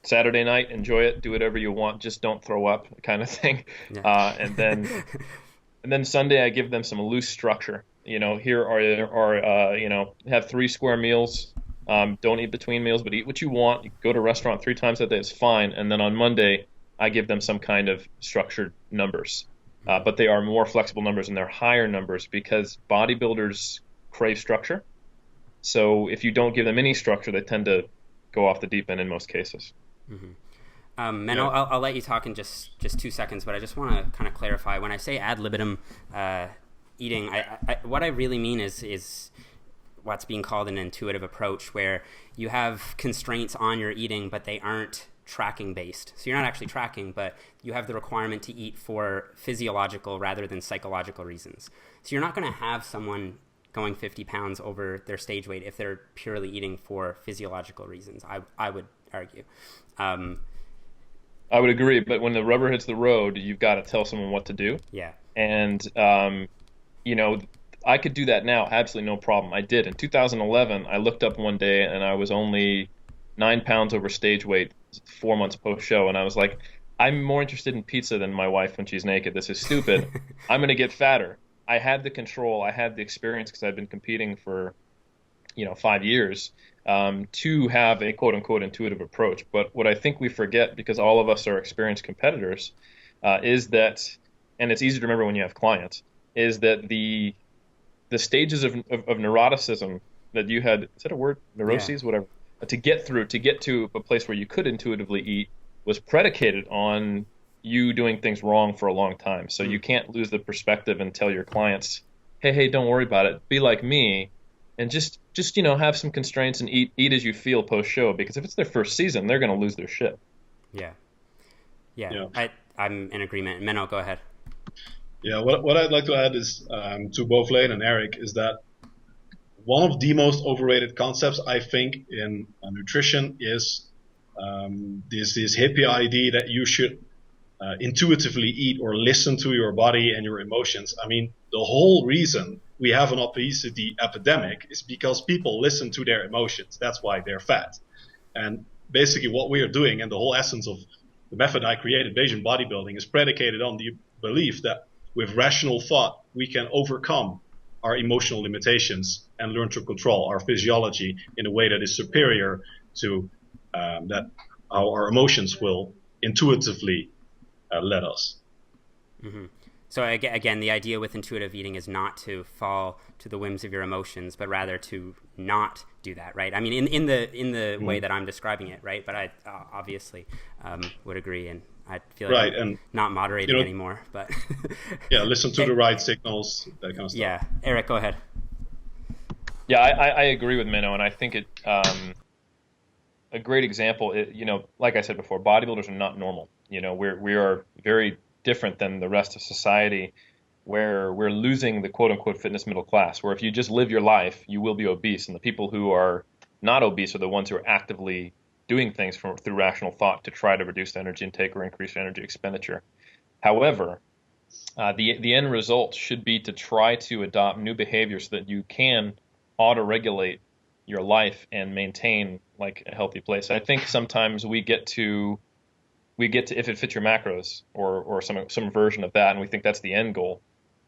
Speaker 2: Saturday night, enjoy it, do whatever you want, just don't throw up, kind of thing.
Speaker 5: Yeah.
Speaker 2: And then Sunday I give them some loose structure. Here are have 3 square meals. Don't eat between meals, but eat what you want. You can go to a restaurant 3 times a day, it's fine. And then on Monday, I give them some kind of structured numbers. But they are more flexible numbers and they're higher numbers because bodybuilders crave structure. So if you don't give them any structure, they tend to go off the deep end in most cases.
Speaker 5: Menno, I'll let you talk in just 2 seconds, but I just want to kind of clarify. When I say ad libitum eating, what I really mean is what's being called an intuitive approach, where you have constraints on your eating, but they aren't tracking based. So you're not actually tracking, but you have the requirement to eat for physiological rather than psychological reasons. So you're not going to have someone going 50 pounds over their stage weight if they're purely eating for physiological reasons, I would argue.
Speaker 2: I would agree, but when the rubber hits the road, you've got to tell someone what to do.
Speaker 5: Yeah.
Speaker 2: And, I could do that now, absolutely no problem. I did. In 2011, I looked up one day and I was only 9 pounds over stage weight 4 months post-show, and I was like, I'm more interested in pizza than my wife when she's naked. This is stupid. I'm going to get fatter. I had the control. I had the experience because I've been competing for, 5 years to have a quote-unquote intuitive approach. But what I think we forget, because all of us are experienced competitors, is that, and it's easy to remember when you have clients, is that the stages of neuroticism that you had, is that a word? Neuroses, whatever. To get to a place where you could intuitively eat was predicated on you doing things wrong for a long time. So you can't lose the perspective and tell your clients, hey, don't worry about it. Be like me and just have some constraints and eat as you feel post-show, because if it's their first season, they're going to lose their shit.
Speaker 5: Yeah. I'm in agreement. Menno, go ahead.
Speaker 3: Yeah, what I'd like to add is to both Layne and Eric is that one of the most overrated concepts, I think, in nutrition is this hippie idea that you should intuitively eat or listen to your body and your emotions. I mean, the whole reason we have an obesity epidemic is because people listen to their emotions. That's why they're fat. And basically what we are doing, and the whole essence of the method I created, Bayesian bodybuilding, is predicated on the belief that with rational thought, we can overcome our emotional limitations and learn to control our physiology in a way that is superior to that how our emotions will intuitively let us.
Speaker 5: Mm-hmm. So again, the idea with intuitive eating is not to fall to the whims of your emotions, but rather to not do that, right? I mean, in the way that I'm describing it, right? But I obviously would agree, and I feel like I'm not moderating anymore. But
Speaker 3: listen to the right signals, that kind of stuff.
Speaker 5: Yeah, Eric, go ahead.
Speaker 2: Yeah, I agree with Menno, and I think it a great example. Like I said before, bodybuilders are not normal. We are very different than the rest of society, where we're losing the quote-unquote fitness middle class, where if you just live your life, you will be obese. And the people who are not obese are the ones who are actively doing things through rational thought to try to reduce energy intake or increase energy expenditure. However, the end result should be to try to adopt new behaviors so that you can auto-regulate your life and maintain like a healthy place. I think sometimes we get to if it fits your macros or some version of that, and we think that's the end goal.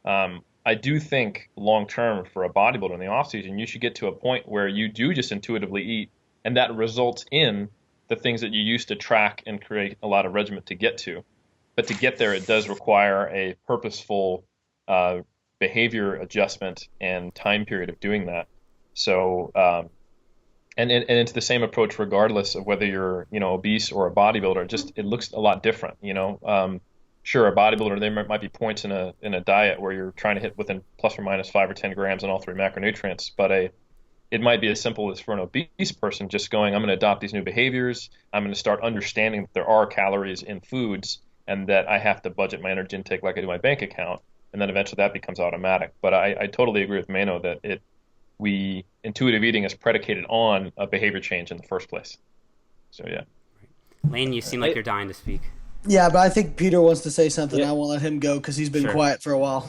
Speaker 2: I do think long term for a bodybuilder in the off season, you should get to a point where you do just intuitively eat, and that results in the things that you used to track and create a lot of regimen to get to. But to get there, it does require a purposeful behavior adjustment and time period of doing that. So, and it's the same approach regardless of whether you're obese or a bodybuilder. Just it looks a lot different. Sure, a bodybuilder, there might be points in a diet where you're trying to hit within plus or minus 5 or 10 grams on all 3 macronutrients, but a it might be as simple as for an obese person just going, I'm going to adopt these new behaviors. I'm going to start understanding that there are calories in foods and that I have to budget my energy intake like I do my bank account. And then eventually that becomes automatic. But I totally agree with Menno that intuitive eating is predicated on a behavior change in the first place. So yeah.
Speaker 5: Layne, you seem like you're dying to speak.
Speaker 1: Yeah, but I think Peter wants to say something.
Speaker 4: Yeah.
Speaker 1: I won't let him go because he's been
Speaker 5: Sure.
Speaker 1: quiet for a while.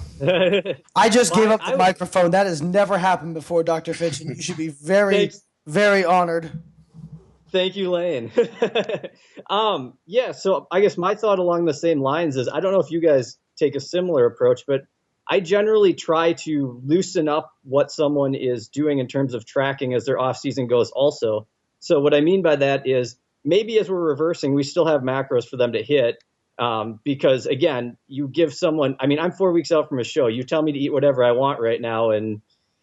Speaker 1: I just gave up the microphone. That has never happened before, Dr. Fitschen. You should be very,
Speaker 4: Thanks.
Speaker 1: very honored.
Speaker 4: Thank you, Layne. Yeah, so I guess my thought along the same lines is, I don't know if you guys take a similar approach, but I generally try to loosen up what someone is doing in terms of tracking as their off season goes also. So what I mean by that is, maybe as we're reversing, we still have macros for them to hit. Because again, you give someone, I mean, I'm 4 weeks out from a show. You tell me to eat whatever I want right now, and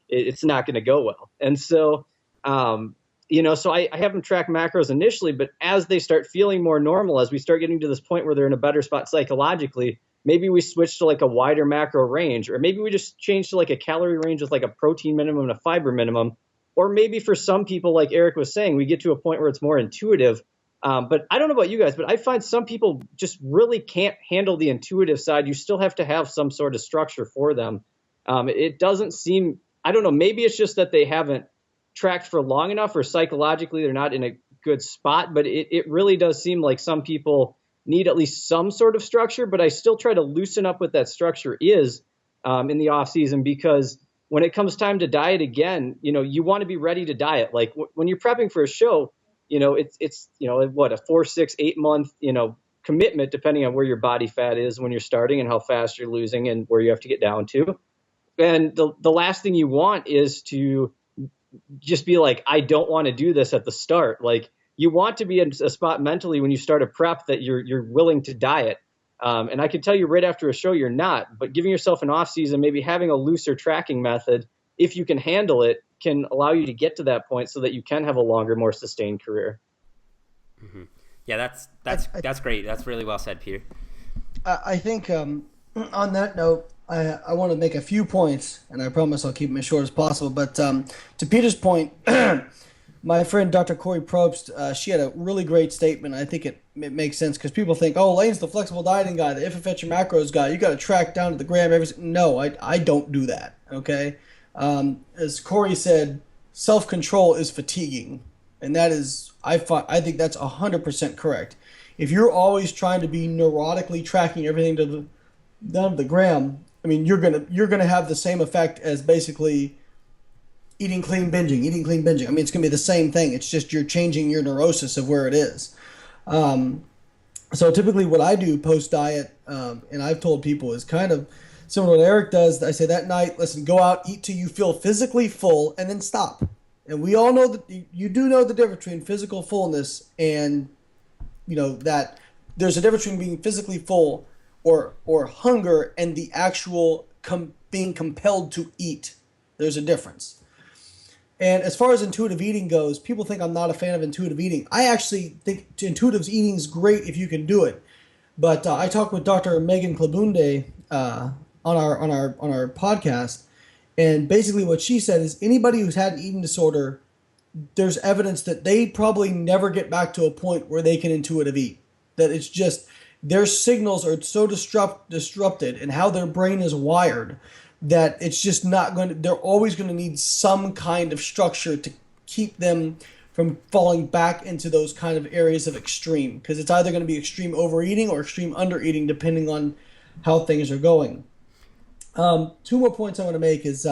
Speaker 4: it's not going to go well. And so, so I have them track macros initially, but as they start feeling more normal, as we start getting to this point where they're in a better spot psychologically, maybe we switch to like a wider macro range, or maybe we just change to like a calorie range with like a protein minimum and a fiber minimum. Or maybe for some people, like Eric was saying, we get to a point where it's more intuitive. But I don't know about you guys, but I find some people just really can't handle the intuitive side. You still have to have some sort of structure for them. It doesn't seem, I don't know, maybe it's just that they haven't tracked for long enough, or psychologically they're not in a good spot, but it really does seem like some people need at least some sort of structure. But I still try to loosen up what that structure is in the off season, because when it comes time to diet again, you want to be ready to diet. Like when you're prepping for a show, it's what, a 4, 6, 8 month, commitment, depending on where your body fat is when you're starting and how fast you're losing and where you have to get down to. And the last thing you want is to just be like, I don't want to do this at the start. Like, you want to be in a spot mentally when you start a prep that you're willing to diet. And I can tell you right after a show, you're not, but giving yourself an off season, maybe having a looser tracking method, if you can handle it, can allow you to get to that point so that you can have a longer, more sustained career.
Speaker 5: Mm-hmm. Yeah, that's great. That's really well said, Peter.
Speaker 1: I think on that note, I want to make a few points, and I promise I'll keep them as short as possible. But to Peter's point, my friend Dr. Corey Probst, she had a really great statement. I think it makes sense, because people think, oh, Layne's the flexible dieting guy, the if and fetch your macros guy. You got to track down to the gram. No, I don't do that. Okay. As Corey said, self-control is fatiguing, and that is, I think that's 100% correct. If you're always trying to be neurotically tracking everything down to the gram, I mean, you're gonna have the same effect as basically eating clean binging. I mean, it's gonna be the same thing. It's just you're changing your neurosis of where it is. So typically, what I do post diet, and I've told people, is kind of similar to what Eric does. I say that night, listen, go out, eat till you feel physically full, and then stop. And we all know that you do know the difference between physical fullness and, that there's a difference between being physically full or hunger and the actual being compelled to eat. There's a difference. And as far as intuitive eating goes, people think I'm not a fan of intuitive eating. I actually think intuitive eating is great if you can do it. But I talked with Dr. Megan Klabunde on our podcast, and basically what she said is anybody who's had an eating disorder, there's evidence that they probably never get back to a point where they can intuitive eat. That it's just their signals are so disrupted and how their brain is wired that it's just not going to, they're always going to need some kind of structure to keep them from falling back into those kind of areas of extreme, because it's either going to be extreme overeating or extreme undereating depending on how things are going. 2 more points I want to make is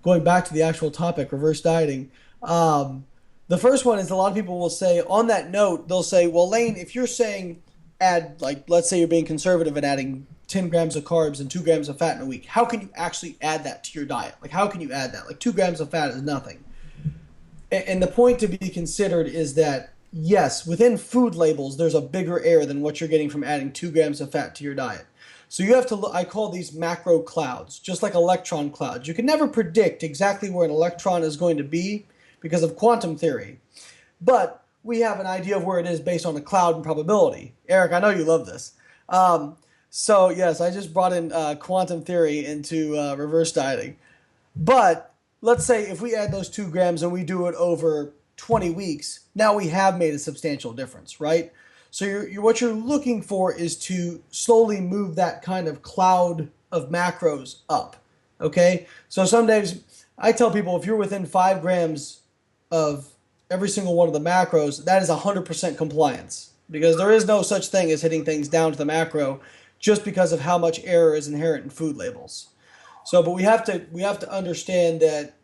Speaker 1: going back to the actual topic, reverse dieting. The first one is a lot of people will say, on that note, they'll say, well, Layne, if you're saying add, like, let's say you're being conservative and adding 10 grams of carbs and 2 grams of fat in a week, how can you actually add that to your diet? Like, how can you add that? Like, 2 grams of fat is nothing. And the point to be considered is that, yes, within food labels, there's a bigger error than what you're getting from adding 2 grams of fat to your diet. So you have to look, I call these macro clouds, just like electron clouds. You can never predict exactly where an electron is going to be because of quantum theory. But we have an idea of where it is based on a cloud and probability. Eric, I know you love this. So yes, I just brought in quantum theory into reverse dieting. But let's say if we add those 2 grams and we do it over 20 weeks, now we have made a substantial difference, right? So what you're looking for is to slowly move that kind of cloud of macros up, okay? So some days I tell people if you're within 5 grams of every single one of the macros, that is 100% compliance, because there is no such thing as hitting things down to the macro just because of how much error is inherent in food labels. So, but we have to understand that,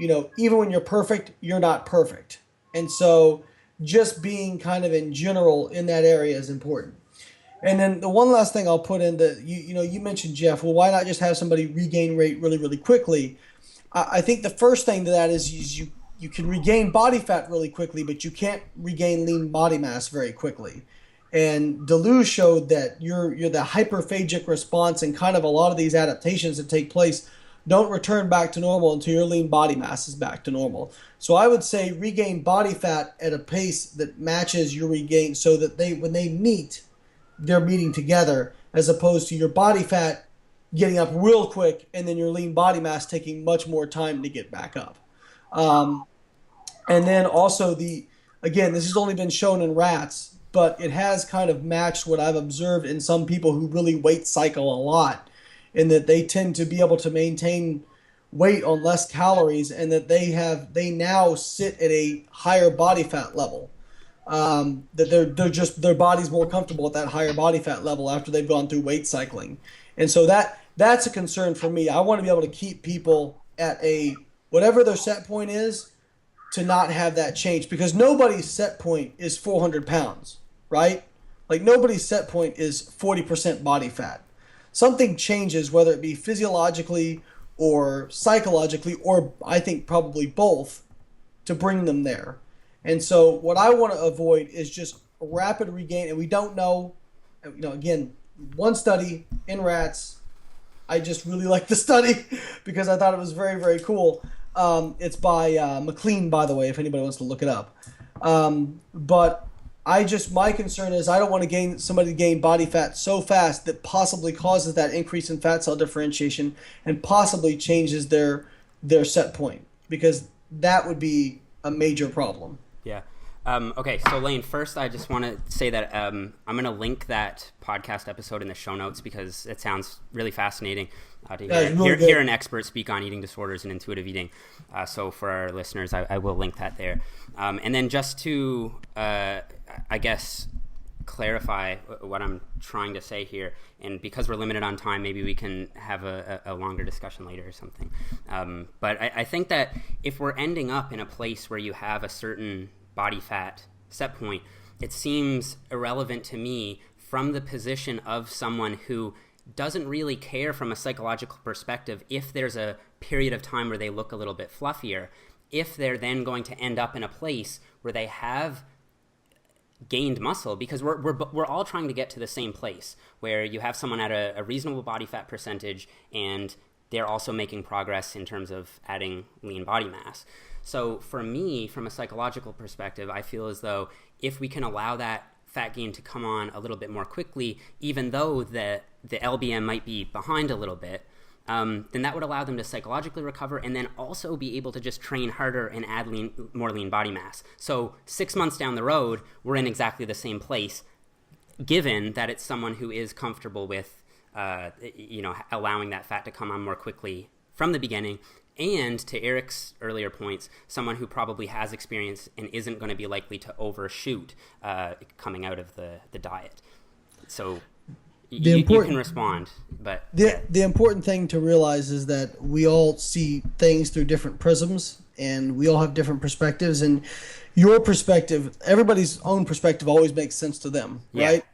Speaker 1: even when you're perfect, you're not perfect. And so just being kind of in general in that area is important. And then the one last thing I'll put in that, you mentioned, Jeff, well, why not just have somebody regain weight really, really quickly? I think the first thing to that is you can regain body fat really quickly, but you can't regain lean body mass very quickly. And Deleuze showed that the hyperphagic response and kind of a lot of these adaptations that take place don't return back to normal until your lean body mass is back to normal. So I would say regain body fat at a pace that matches your regain, so that when they meet, they're meeting together, as opposed to your body fat getting up real quick and then your lean body mass taking much more time to get back up. And then also again, this has only been shown in rats, but it has kind of matched what I've observed in some people who really weight cycle a lot, in that they tend to be able to maintain weight on less calories, and that they now sit at a higher body fat level. That their body's more comfortable at that higher body fat level after they've gone through weight cycling. And so that's a concern for me. I want to be able to keep people at whatever their set point is, to not have that change, because nobody's set point is 400 pounds, right? Like nobody's set point is 40% body fat. Something changes, whether it be physiologically or psychologically, or I think probably both, to bring them there. And so what I want to avoid is just a rapid regain. And we don't know, again, one study in rats, I just really like the study because I thought it was very, very cool. It's by McLean, by the way, if anybody wants to look it up. But my concern is I don't want somebody to gain body fat so fast that possibly causes that increase in fat cell differentiation and possibly changes their set point, because that would be a major problem.
Speaker 5: Yeah. Okay, so Layne, first I just want to say that I'm going to link that podcast episode in the show notes because it sounds really fascinating to hear an expert speak on eating disorders and intuitive eating. So for our listeners, I will link that there. And then just to, I guess, clarify what I'm trying to say here, and because we're limited on time, maybe we can have a longer discussion later or something. But I think that if we're ending up in a place where you have a certain body fat set point, it seems irrelevant to me from the position of someone who doesn't really care from a psychological perspective if there's a period of time where they look a little bit fluffier, if they're then going to end up in a place where they have gained muscle, because we're all trying to get to the same place where you have someone at a reasonable body fat percentage and they're also making progress in terms of adding lean body mass. So for me, from a psychological perspective, I feel as though if we can allow that fat gain to come on a little bit more quickly, even though the LBM might be behind a little bit, then that would allow them to psychologically recover and then also be able to just train harder and add more lean body mass. So 6 months down the road, we're in exactly the same place, given that it's someone who is comfortable with allowing that fat to come on more quickly from the beginning. And to Eric's earlier points, someone who probably has experience and isn't going to be likely to overshoot coming out of the diet. So you can respond, but
Speaker 1: the important thing to realize is that we all see things through different prisms, and we all have different perspectives. And your perspective, everybody's own perspective, always makes sense to them, right?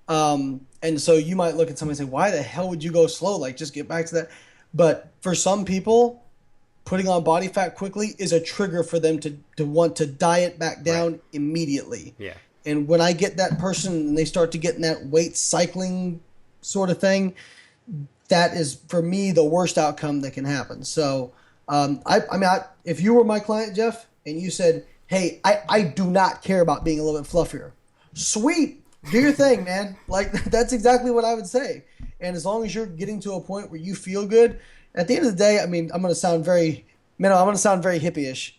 Speaker 1: And so you might look at somebody and say, "Why the hell would you go slow? Like, just get back to that." But for some people, putting on body fat quickly is a trigger for them to want to diet back down immediately. Yeah. And when I get that person and they start to get in that weight cycling sort of thing, that is, for me, the worst outcome that can happen. So, if you were my client, Jeff, and you said, "Hey, I do not care about being a little bit fluffier," sweet, do your thing, man. Like, that's exactly what I would say. And as long as you're getting to a point where you feel good, at the end of the day, I mean, I'm going to sound very Menno, I'm going to sound very hippie-ish,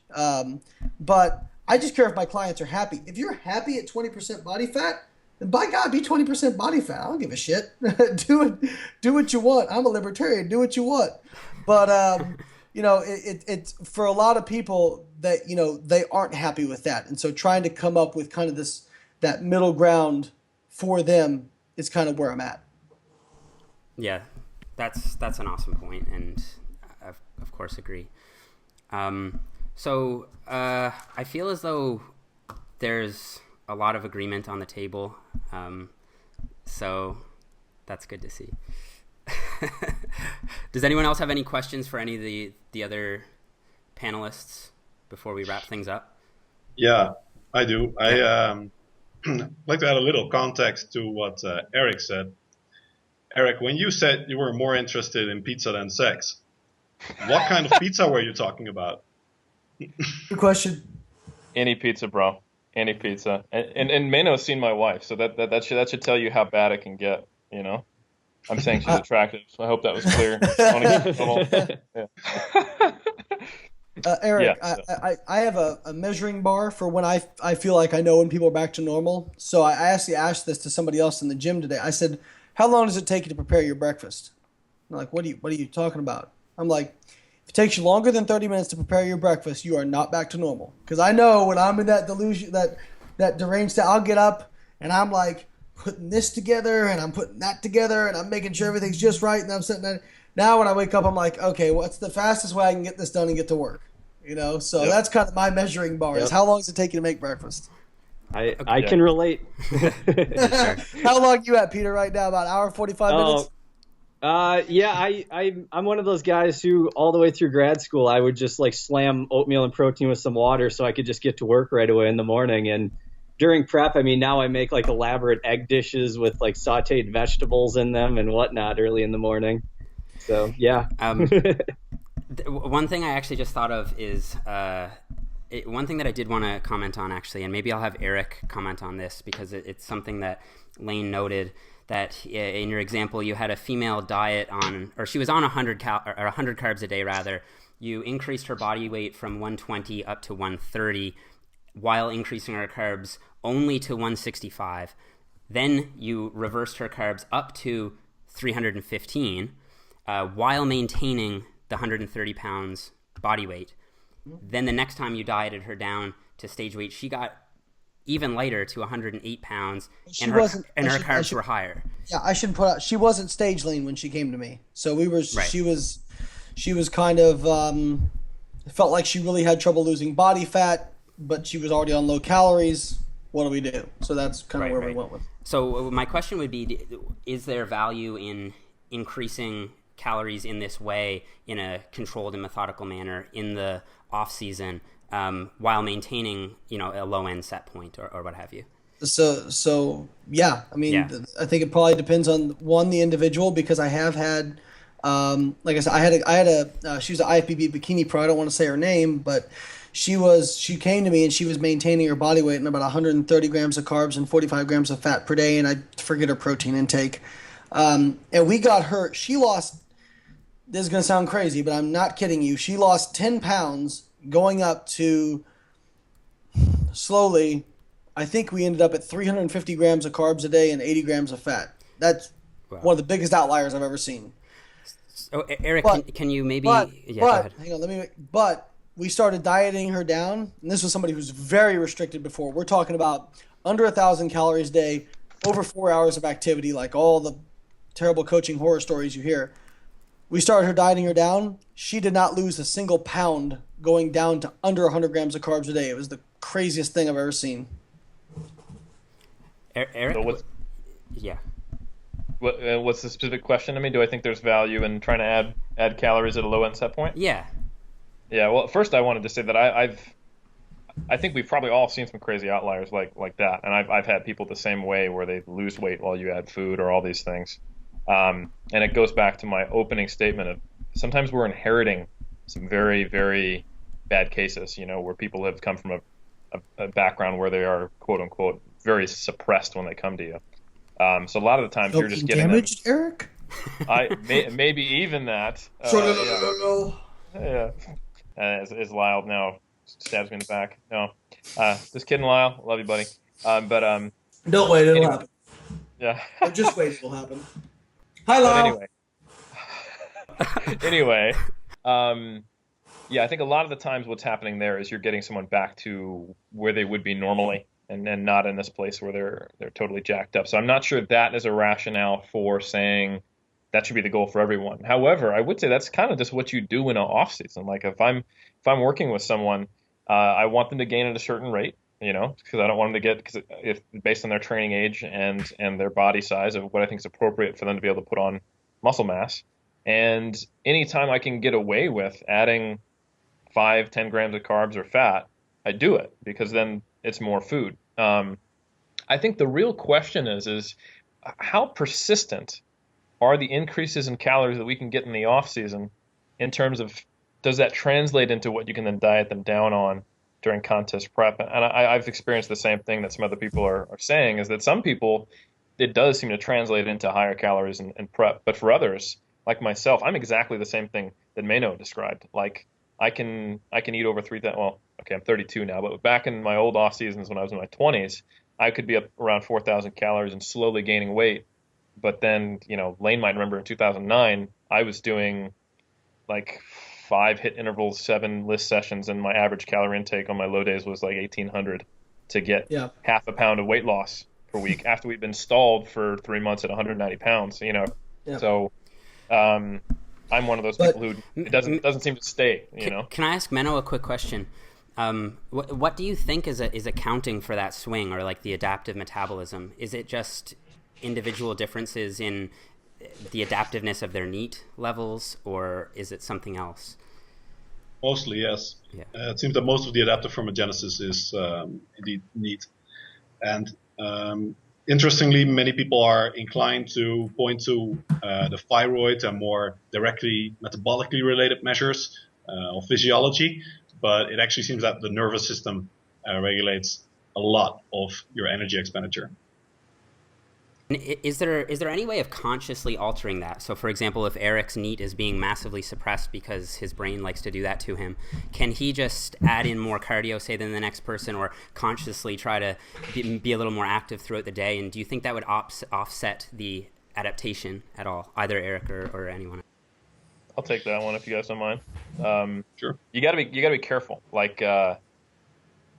Speaker 1: but I just care if my clients are happy. If you're happy at 20% body fat, then by God, be 20% body fat. I don't give a shit. Do what you want. I'm a libertarian. Do what you want. But it's for a lot of people that they aren't happy with that, and so trying to come up with kind of that middle ground for them is kind of where I'm at.
Speaker 5: Yeah, that's an awesome point, and I of course agree. So I feel as though there's a lot of agreement on the table, so that's good to see. Does anyone else have any questions for any of the other panelists before we wrap things up?
Speaker 3: Yeah, I do. I like to add a little context to what Eric said. Eric, when you said you were more interested in pizza than sex, what kind of pizza were you talking about?
Speaker 1: Good question.
Speaker 2: Any pizza, bro. Any pizza. And Menno's seen my wife, so that should tell you how bad it can get, I'm saying she's attractive, so I hope that was clear.
Speaker 1: Eric,
Speaker 2: yeah.
Speaker 1: I have a measuring bar for when I feel like I know when people are back to normal. So I actually asked this to somebody else in the gym today. I said, how long does it take you to prepare your breakfast? They're like, what are you talking about? I'm like, if it takes you longer than 30 minutes to prepare your breakfast, you are not back to normal. Because I know when I'm in that delusion, that deranged state, I'll get up and I'm like putting this together and I'm putting that together and I'm making sure everything's just right and I'm sitting there. Now when I wake up, I'm like, okay, what's the fastest way I can get this done and get to work? So
Speaker 2: Yep.
Speaker 1: That's kind of my measuring bar. Is how long does it take you to make breakfast?
Speaker 4: I can relate.
Speaker 1: How long you at, Peter, right now? About an hour, 45 minutes?
Speaker 4: I'm one of those guys who all the way through grad school, I would just like slam oatmeal and protein with some water so I could just get to work right away in the morning. And during prep, now I make like elaborate egg dishes with like sauteed vegetables in them and whatnot early in the morning. So, yeah.
Speaker 5: One thing I actually just thought of is one thing that I did want to comment on, actually, and maybe I'll have Eric comment on this because it's something that Layne noted, that in your example, you had a female diet she was on 100 carbs a day, rather. You increased her body weight from 120 up to 130 while increasing her carbs only to 165. Then you reversed her carbs up to 315 while maintaining the 130 pounds body weight. Then the next time you dieted her down to stage weight, she got even lighter to 108 pounds, and her carbs were higher.
Speaker 1: Yeah, I should put out, she wasn't stage lean when she came to me. So
Speaker 5: Right.
Speaker 1: she was kind of, felt like she really had trouble losing body fat, but she was already on low calories. What do we do? So that's kind of where we went with.
Speaker 5: So my question would be, is there value in increasing calories in this way in a controlled and methodical manner in the off season while maintaining a low end set point or what have you?
Speaker 1: So yeah, I think it probably depends on the individual, because I have had like I said, I had a she was an IFBB bikini pro. I don't want to say her name, but she came to me and she was maintaining her body weight in about 130 grams of carbs and 45 grams of fat per day, and I forget her protein intake. And we got her. She lost. This is going to sound crazy, but I'm not kidding you. She lost 10 pounds going up to, slowly, I think we ended up at 350 grams of carbs a day and 80 grams of fat. That's one of the biggest outliers I've ever seen.
Speaker 5: So, Eric, can you maybe...
Speaker 1: Go
Speaker 5: ahead.
Speaker 1: Hang on, but we started dieting her down, and this was somebody who's very restricted before. We're talking about under 1,000 calories a day, over 4 hours of activity, like all the terrible coaching horror stories you hear. We started her dieting her down. She did not lose a single pound going down to under 100 grams of carbs a day. It was the craziest thing I've ever seen.
Speaker 5: Eric?
Speaker 2: So
Speaker 5: yeah.
Speaker 2: What's the specific question? Do I think there's value in trying to add calories at a low end set point?
Speaker 5: Yeah.
Speaker 2: Yeah. Well, first I wanted to say that I think we've probably all seen some crazy outliers like that, and I've had people the same way where they lose weight while you add food or all these things. And it goes back to my opening statement of sometimes we're inheriting some very, very bad cases, where people have come from a background where they are, quote unquote, very suppressed when they come to you. So a lot of the times you're just getting
Speaker 1: damaged, Eric?
Speaker 2: Maybe even that.
Speaker 1: No.
Speaker 2: Yeah. as Lyle now stabs me in the back. No, just kidding, Lyle. Love you, buddy. But
Speaker 1: Don't wait, it'll
Speaker 2: anyway,
Speaker 1: happen.
Speaker 2: yeah.
Speaker 1: Or just wait, it'll happen. Hi,
Speaker 2: But
Speaker 1: Lyle.
Speaker 2: anyway, yeah, I think a lot of the times what's happening there is you're getting someone back to where they would be normally, and then not in this place where they're totally jacked up. So I'm not sure that is a rationale for saying that should be the goal for everyone. However, I would say that's kind of just what you do in an off season. Like if I'm working with someone, I want them to gain at a certain rate, because I don't want them to get, because if based on their training age and their body size of what I think is appropriate for them to be able to put on muscle mass. And anytime I can get away with adding 5-10 grams of carbs or fat, I do it because then it's more food. I think the real question is how persistent are the increases in calories that we can get in the off season in terms of, does that translate into what you can then diet them down on during contest prep? And I've experienced the same thing that some other people are saying, is that some people, it does seem to translate into higher calories and prep. But for others, like myself, I'm exactly the same thing that Menno described. Like I can eat over 3,000. Well, okay, I'm 32 now, but back in my old off seasons when I was in my 20s, I could be up around 4,000 calories and slowly gaining weight. But then, Layne might remember in 2009, I was doing like 5 hit intervals, 7 list sessions, and my average calorie intake on my low days was like 1,800 to get half a pound of weight loss per week after we'd been stalled for 3 months at 190 pounds. So I'm one of those people who it doesn't seem to stay.
Speaker 5: Can I ask Menno a quick question? What do you think is accounting for that swing, or like the adaptive metabolism? Is it just individual differences in the adaptiveness of their NEAT levels, or is it something else?
Speaker 3: Mostly, yes.
Speaker 5: Yeah.
Speaker 3: It seems that most of the adaptive thermogenesis is indeed NEAT. And interestingly, many people are inclined to point to the thyroid and more directly metabolically related measures of physiology, but it actually seems that the nervous system regulates a lot of your energy expenditure.
Speaker 5: Is there any way of consciously altering that? So, for example, if Eric's NEAT is being massively suppressed because his brain likes to do that to him, can he just add in more cardio, say, than the next person, or consciously try to be a little more active throughout the day? And do you think that would offset the adaptation at all, either Eric or anyone?
Speaker 2: I'll take that one if you guys don't mind.
Speaker 3: Sure.
Speaker 2: You gotta be careful,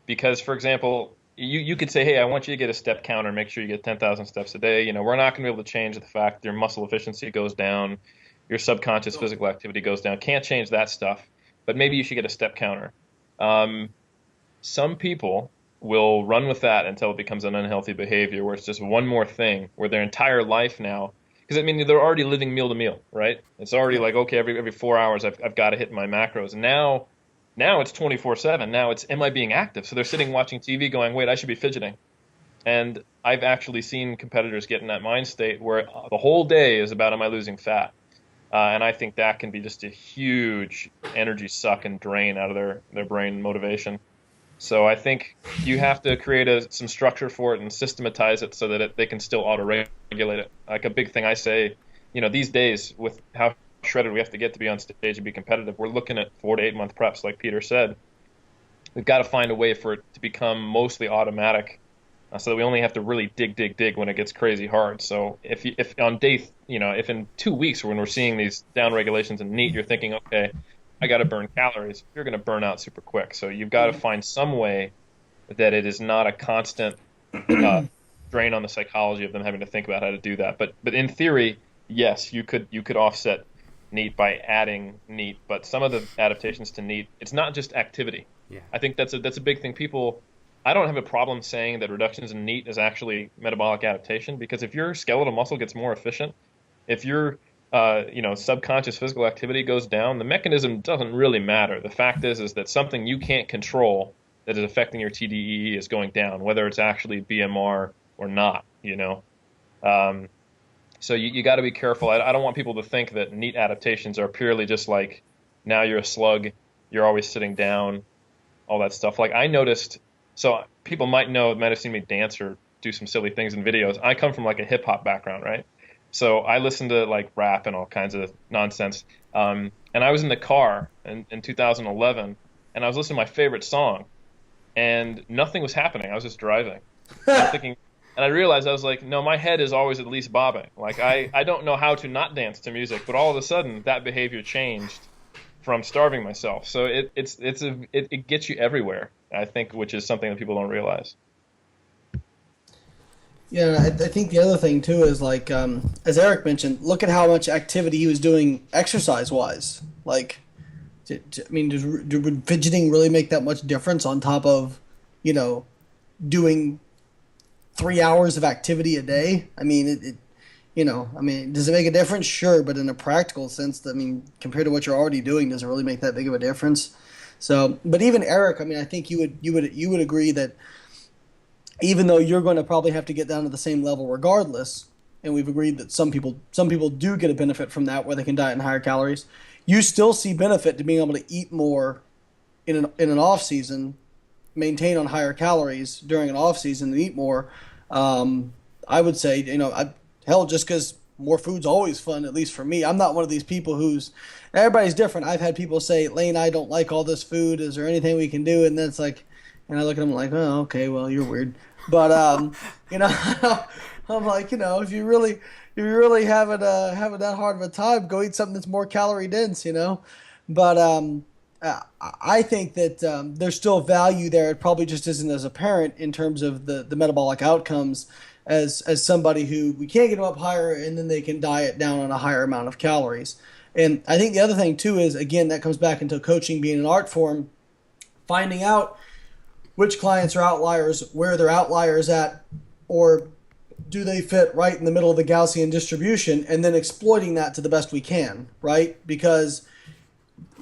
Speaker 2: because, for example, you could say, hey, I want you to get a step counter, make sure you get 10,000 steps a day. We're not going to be able to change the fact that your muscle efficiency goes down, your subconscious physical activity goes down. Can't change that stuff, but maybe you should get a step counter. Some people will run with that until it becomes an unhealthy behavior, where it's just one more thing, where their entire life now, because they're already living meal to meal, right? It's already like, okay, every 4 hours I've got to hit my macros. Now it's 24/7. Now it's, am I being active? So they're sitting watching TV going, wait, I should be fidgeting. And I've actually seen competitors get in that mind state where the whole day is about, am I losing fat? And I think that can be just a huge energy suck and drain out of their brain motivation. So I think you have to create some structure for it and systematize it so that they can still auto-regulate it. Like a big thing I say, these days with how shredded we have to get to be on stage and be competitive, we're looking at 4 to 8 month preps, like Peter said. We've got to find a way for it to become mostly automatic, so that we only have to really dig when it gets crazy hard. So if on day, if in 2 weeks when we're seeing these down regulations in NEAT, you're thinking, okay, I got to burn calories, you're going to burn out super quick. So you've got to find some way that it is not a constant drain on the psychology of them having to think about how to do that. But in theory, yes, you could offset NEAT by adding NEAT, but some of the adaptations to NEAT, it's not just activity.
Speaker 5: Yeah.
Speaker 2: I think that's a big thing. I don't have a problem saying that reductions in NEAT is actually metabolic adaptation, because if your skeletal muscle gets more efficient, if your subconscious physical activity goes down, the mechanism doesn't really matter. The fact is that something you can't control that is affecting your TDEE is going down, whether it's actually BMR or not. So you got to be careful. I don't want people to think that NEAT adaptations are purely just like, now you're a slug, you're always sitting down, all that stuff. Like I noticed, so people might have seen me dance or do some silly things in videos. I come from like a hip hop background, right? So I listen to like rap and all kinds of nonsense. And I was in the car in 2011, and I was listening to my favorite song, and nothing was happening. I was just driving. And I'm thinking, and I realized I was like, no, my head is always at least bobbing. Like I don't know how to not dance to music, but all of a sudden that behavior changed from starving myself. So it gets you everywhere, I think, which is something that people don't realize.
Speaker 1: Yeah, I think the other thing too is like, as Eric mentioned, look at how much activity he was doing exercise-wise. Like, I mean, would fidgeting really make that much difference on top of, doing 3 hours of activity a day? I mean, does it make a difference? Sure, but in a practical sense, I mean, compared to what you're already doing, does it really make that big of a difference? So, but even Eric, I mean, I think you would agree that even though you're going to probably have to get down to the same level regardless, and we've agreed that some people do get a benefit from that where they can diet in higher calories, you still see benefit to being able to eat more in an off season, maintain on higher calories during an off season and eat more. I would say, just because more food's always fun, at least for me. I'm not one of these people everybody's different. I've had people say, Layne, I don't like all this food. Is there anything we can do? And then it's like, and I look at them like, oh, okay, well, you're weird. But, I'm like, if you really having that hard of a time, go eat something that's more calorie dense, But I think that there's still value there. It probably just isn't as apparent in terms of the metabolic outcomes as somebody who we can't get them up higher and then they can diet down on a higher amount of calories. And I think the other thing, too, is, again, that comes back into coaching being an art form, finding out which clients are outliers, where they're outliers at, or do they fit right in the middle of the Gaussian distribution, and then exploiting that to the best we can, right? Because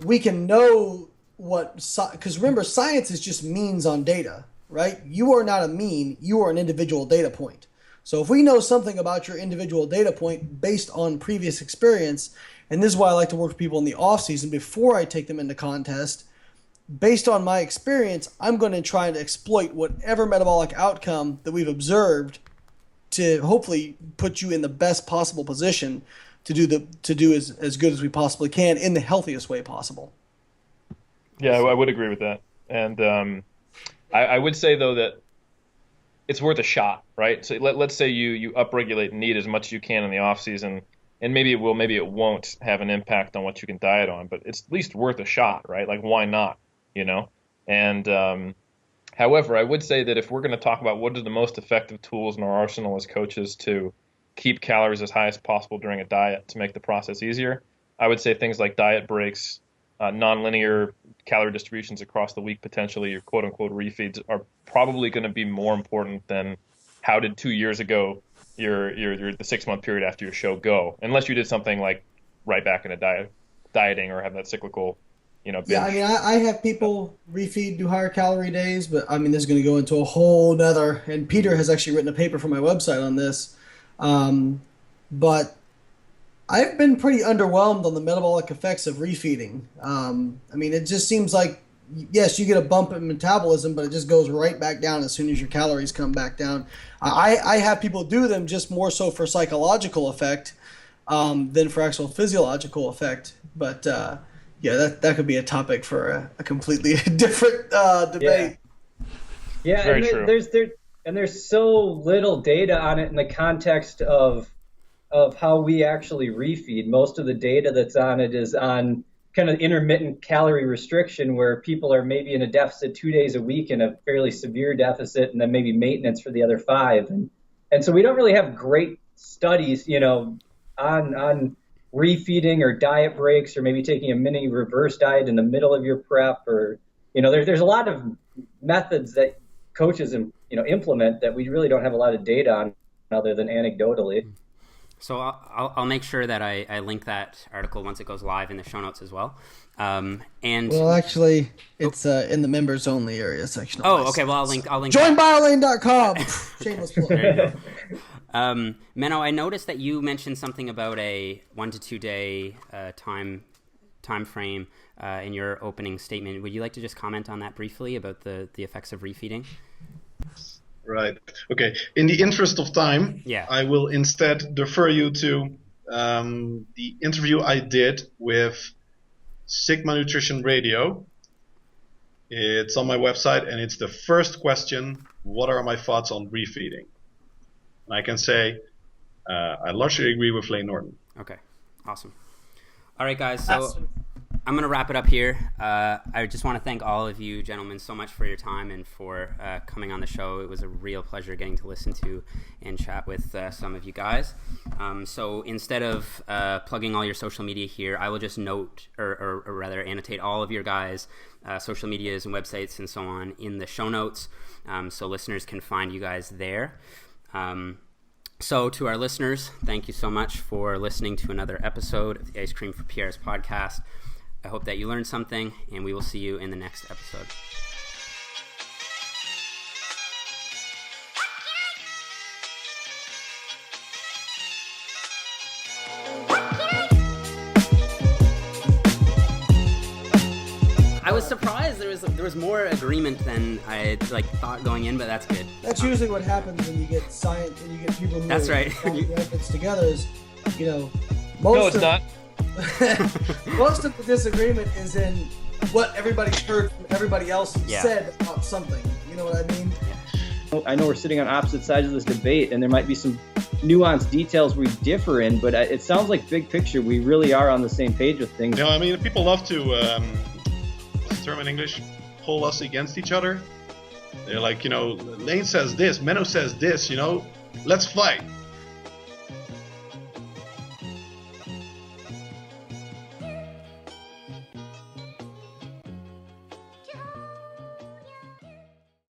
Speaker 1: we can know because remember, science is just means on data, right? You are not a mean, you are an individual data point. So if we know something about your individual data point based on previous experience, and this is why I like to work with people in the off season before I take them into contest, based on my experience, I'm going to try to exploit whatever metabolic outcome that we've observed to hopefully put you in the best possible position to do as good as we possibly can in the healthiest way possible.
Speaker 2: Yeah, I would agree with that. And I would say, though, that it's worth a shot, right? So let's say you upregulate and eat as much as you can in the off season, and maybe it will, maybe it won't have an impact on what you can diet on, but it's at least worth a shot, right? Like, why not? And however, I would say that if we're going to talk about what are the most effective tools in our arsenal as coaches to keep calories as high as possible during a diet to make the process easier, I would say things like diet breaks, nonlinear calorie distributions across the week, potentially your quote unquote refeeds, are probably going to be more important than how did 2 years ago the 6 month period after your show go, unless you did something like right back into dieting or have that cyclical binge.
Speaker 1: Yeah, I mean, I have people refeed, do higher calorie days, but I mean, this is going to go into a whole nother, and Peter has actually written a paper for my website on this. But I've been pretty underwhelmed on the metabolic effects of refeeding. I mean, it just seems like, yes, you get a bump in metabolism, but it just goes right back down as soon as your calories come back down. I have people do them just more so for psychological effect than for actual physiological effect. But yeah, that could be a topic for a completely different debate.
Speaker 4: Yeah,
Speaker 2: Very
Speaker 4: true. There's so little data on it in the context of how we actually refeed. Most of the data that's on it is on kind of intermittent calorie restriction, where people are maybe in a deficit 2 days a week and a fairly severe deficit, and then maybe maintenance for the other 5. And so we don't really have great studies, on refeeding or diet breaks, or maybe taking a mini reverse diet in the middle of your prep, or there's a lot of methods that coaches implement that we really don't have a lot of data on other than anecdotally.
Speaker 5: So I'll make sure that I link that article once it goes live in the show notes as well.
Speaker 1: Well, actually, it's in the members only area section.
Speaker 5: Okay. Well, I'll link.
Speaker 1: JoinBioLayne.com. Shameless plug.
Speaker 5: There you go. Menno, I noticed that you mentioned something about a 1 to 2 day time frame in your opening statement. Would you like to just comment on that briefly about the effects of refeeding?
Speaker 3: Right. Okay. In the interest of time,
Speaker 5: Yeah.
Speaker 3: I will instead defer you to the interview I did with Sigma Nutrition Radio. It's on my website, and it's the first question: what are my thoughts on refeeding? And I can say I largely agree with Layne Norton.
Speaker 5: Okay, awesome. All right, guys, so I'm going to wrap it up here. I just want to thank all of you gentlemen so much for your time and for coming on the show. It was a real pleasure getting to listen to and chat with some of you guys. So instead of plugging all your social media here, I will just note, or rather annotate all of your guys' social medias and websites and so on in the show notes, so listeners can find you guys there. So to our listeners, thank you so much for listening to another episode of the Ice Cream for Pierre's podcast. I hope that you learned something, and we will see you in the next episode. I was surprised there was more agreement than I thought going in, but that's good.
Speaker 1: That's usually what happens when you get science and you get people who
Speaker 5: That's right.
Speaker 1: the efforts together. Is
Speaker 2: No, it's not.
Speaker 1: Most of the disagreement is in what everybody's heard from everybody else said about something. You know what I mean?
Speaker 4: I know we're sitting on opposite sides of this debate, and there might be some nuanced details we differ in, but it sounds like big picture we really are on the same page with things.
Speaker 3: I mean, people love to, what's the term in English? Pull us against each other. They're like, Layne says this, Menno says this, let's fight.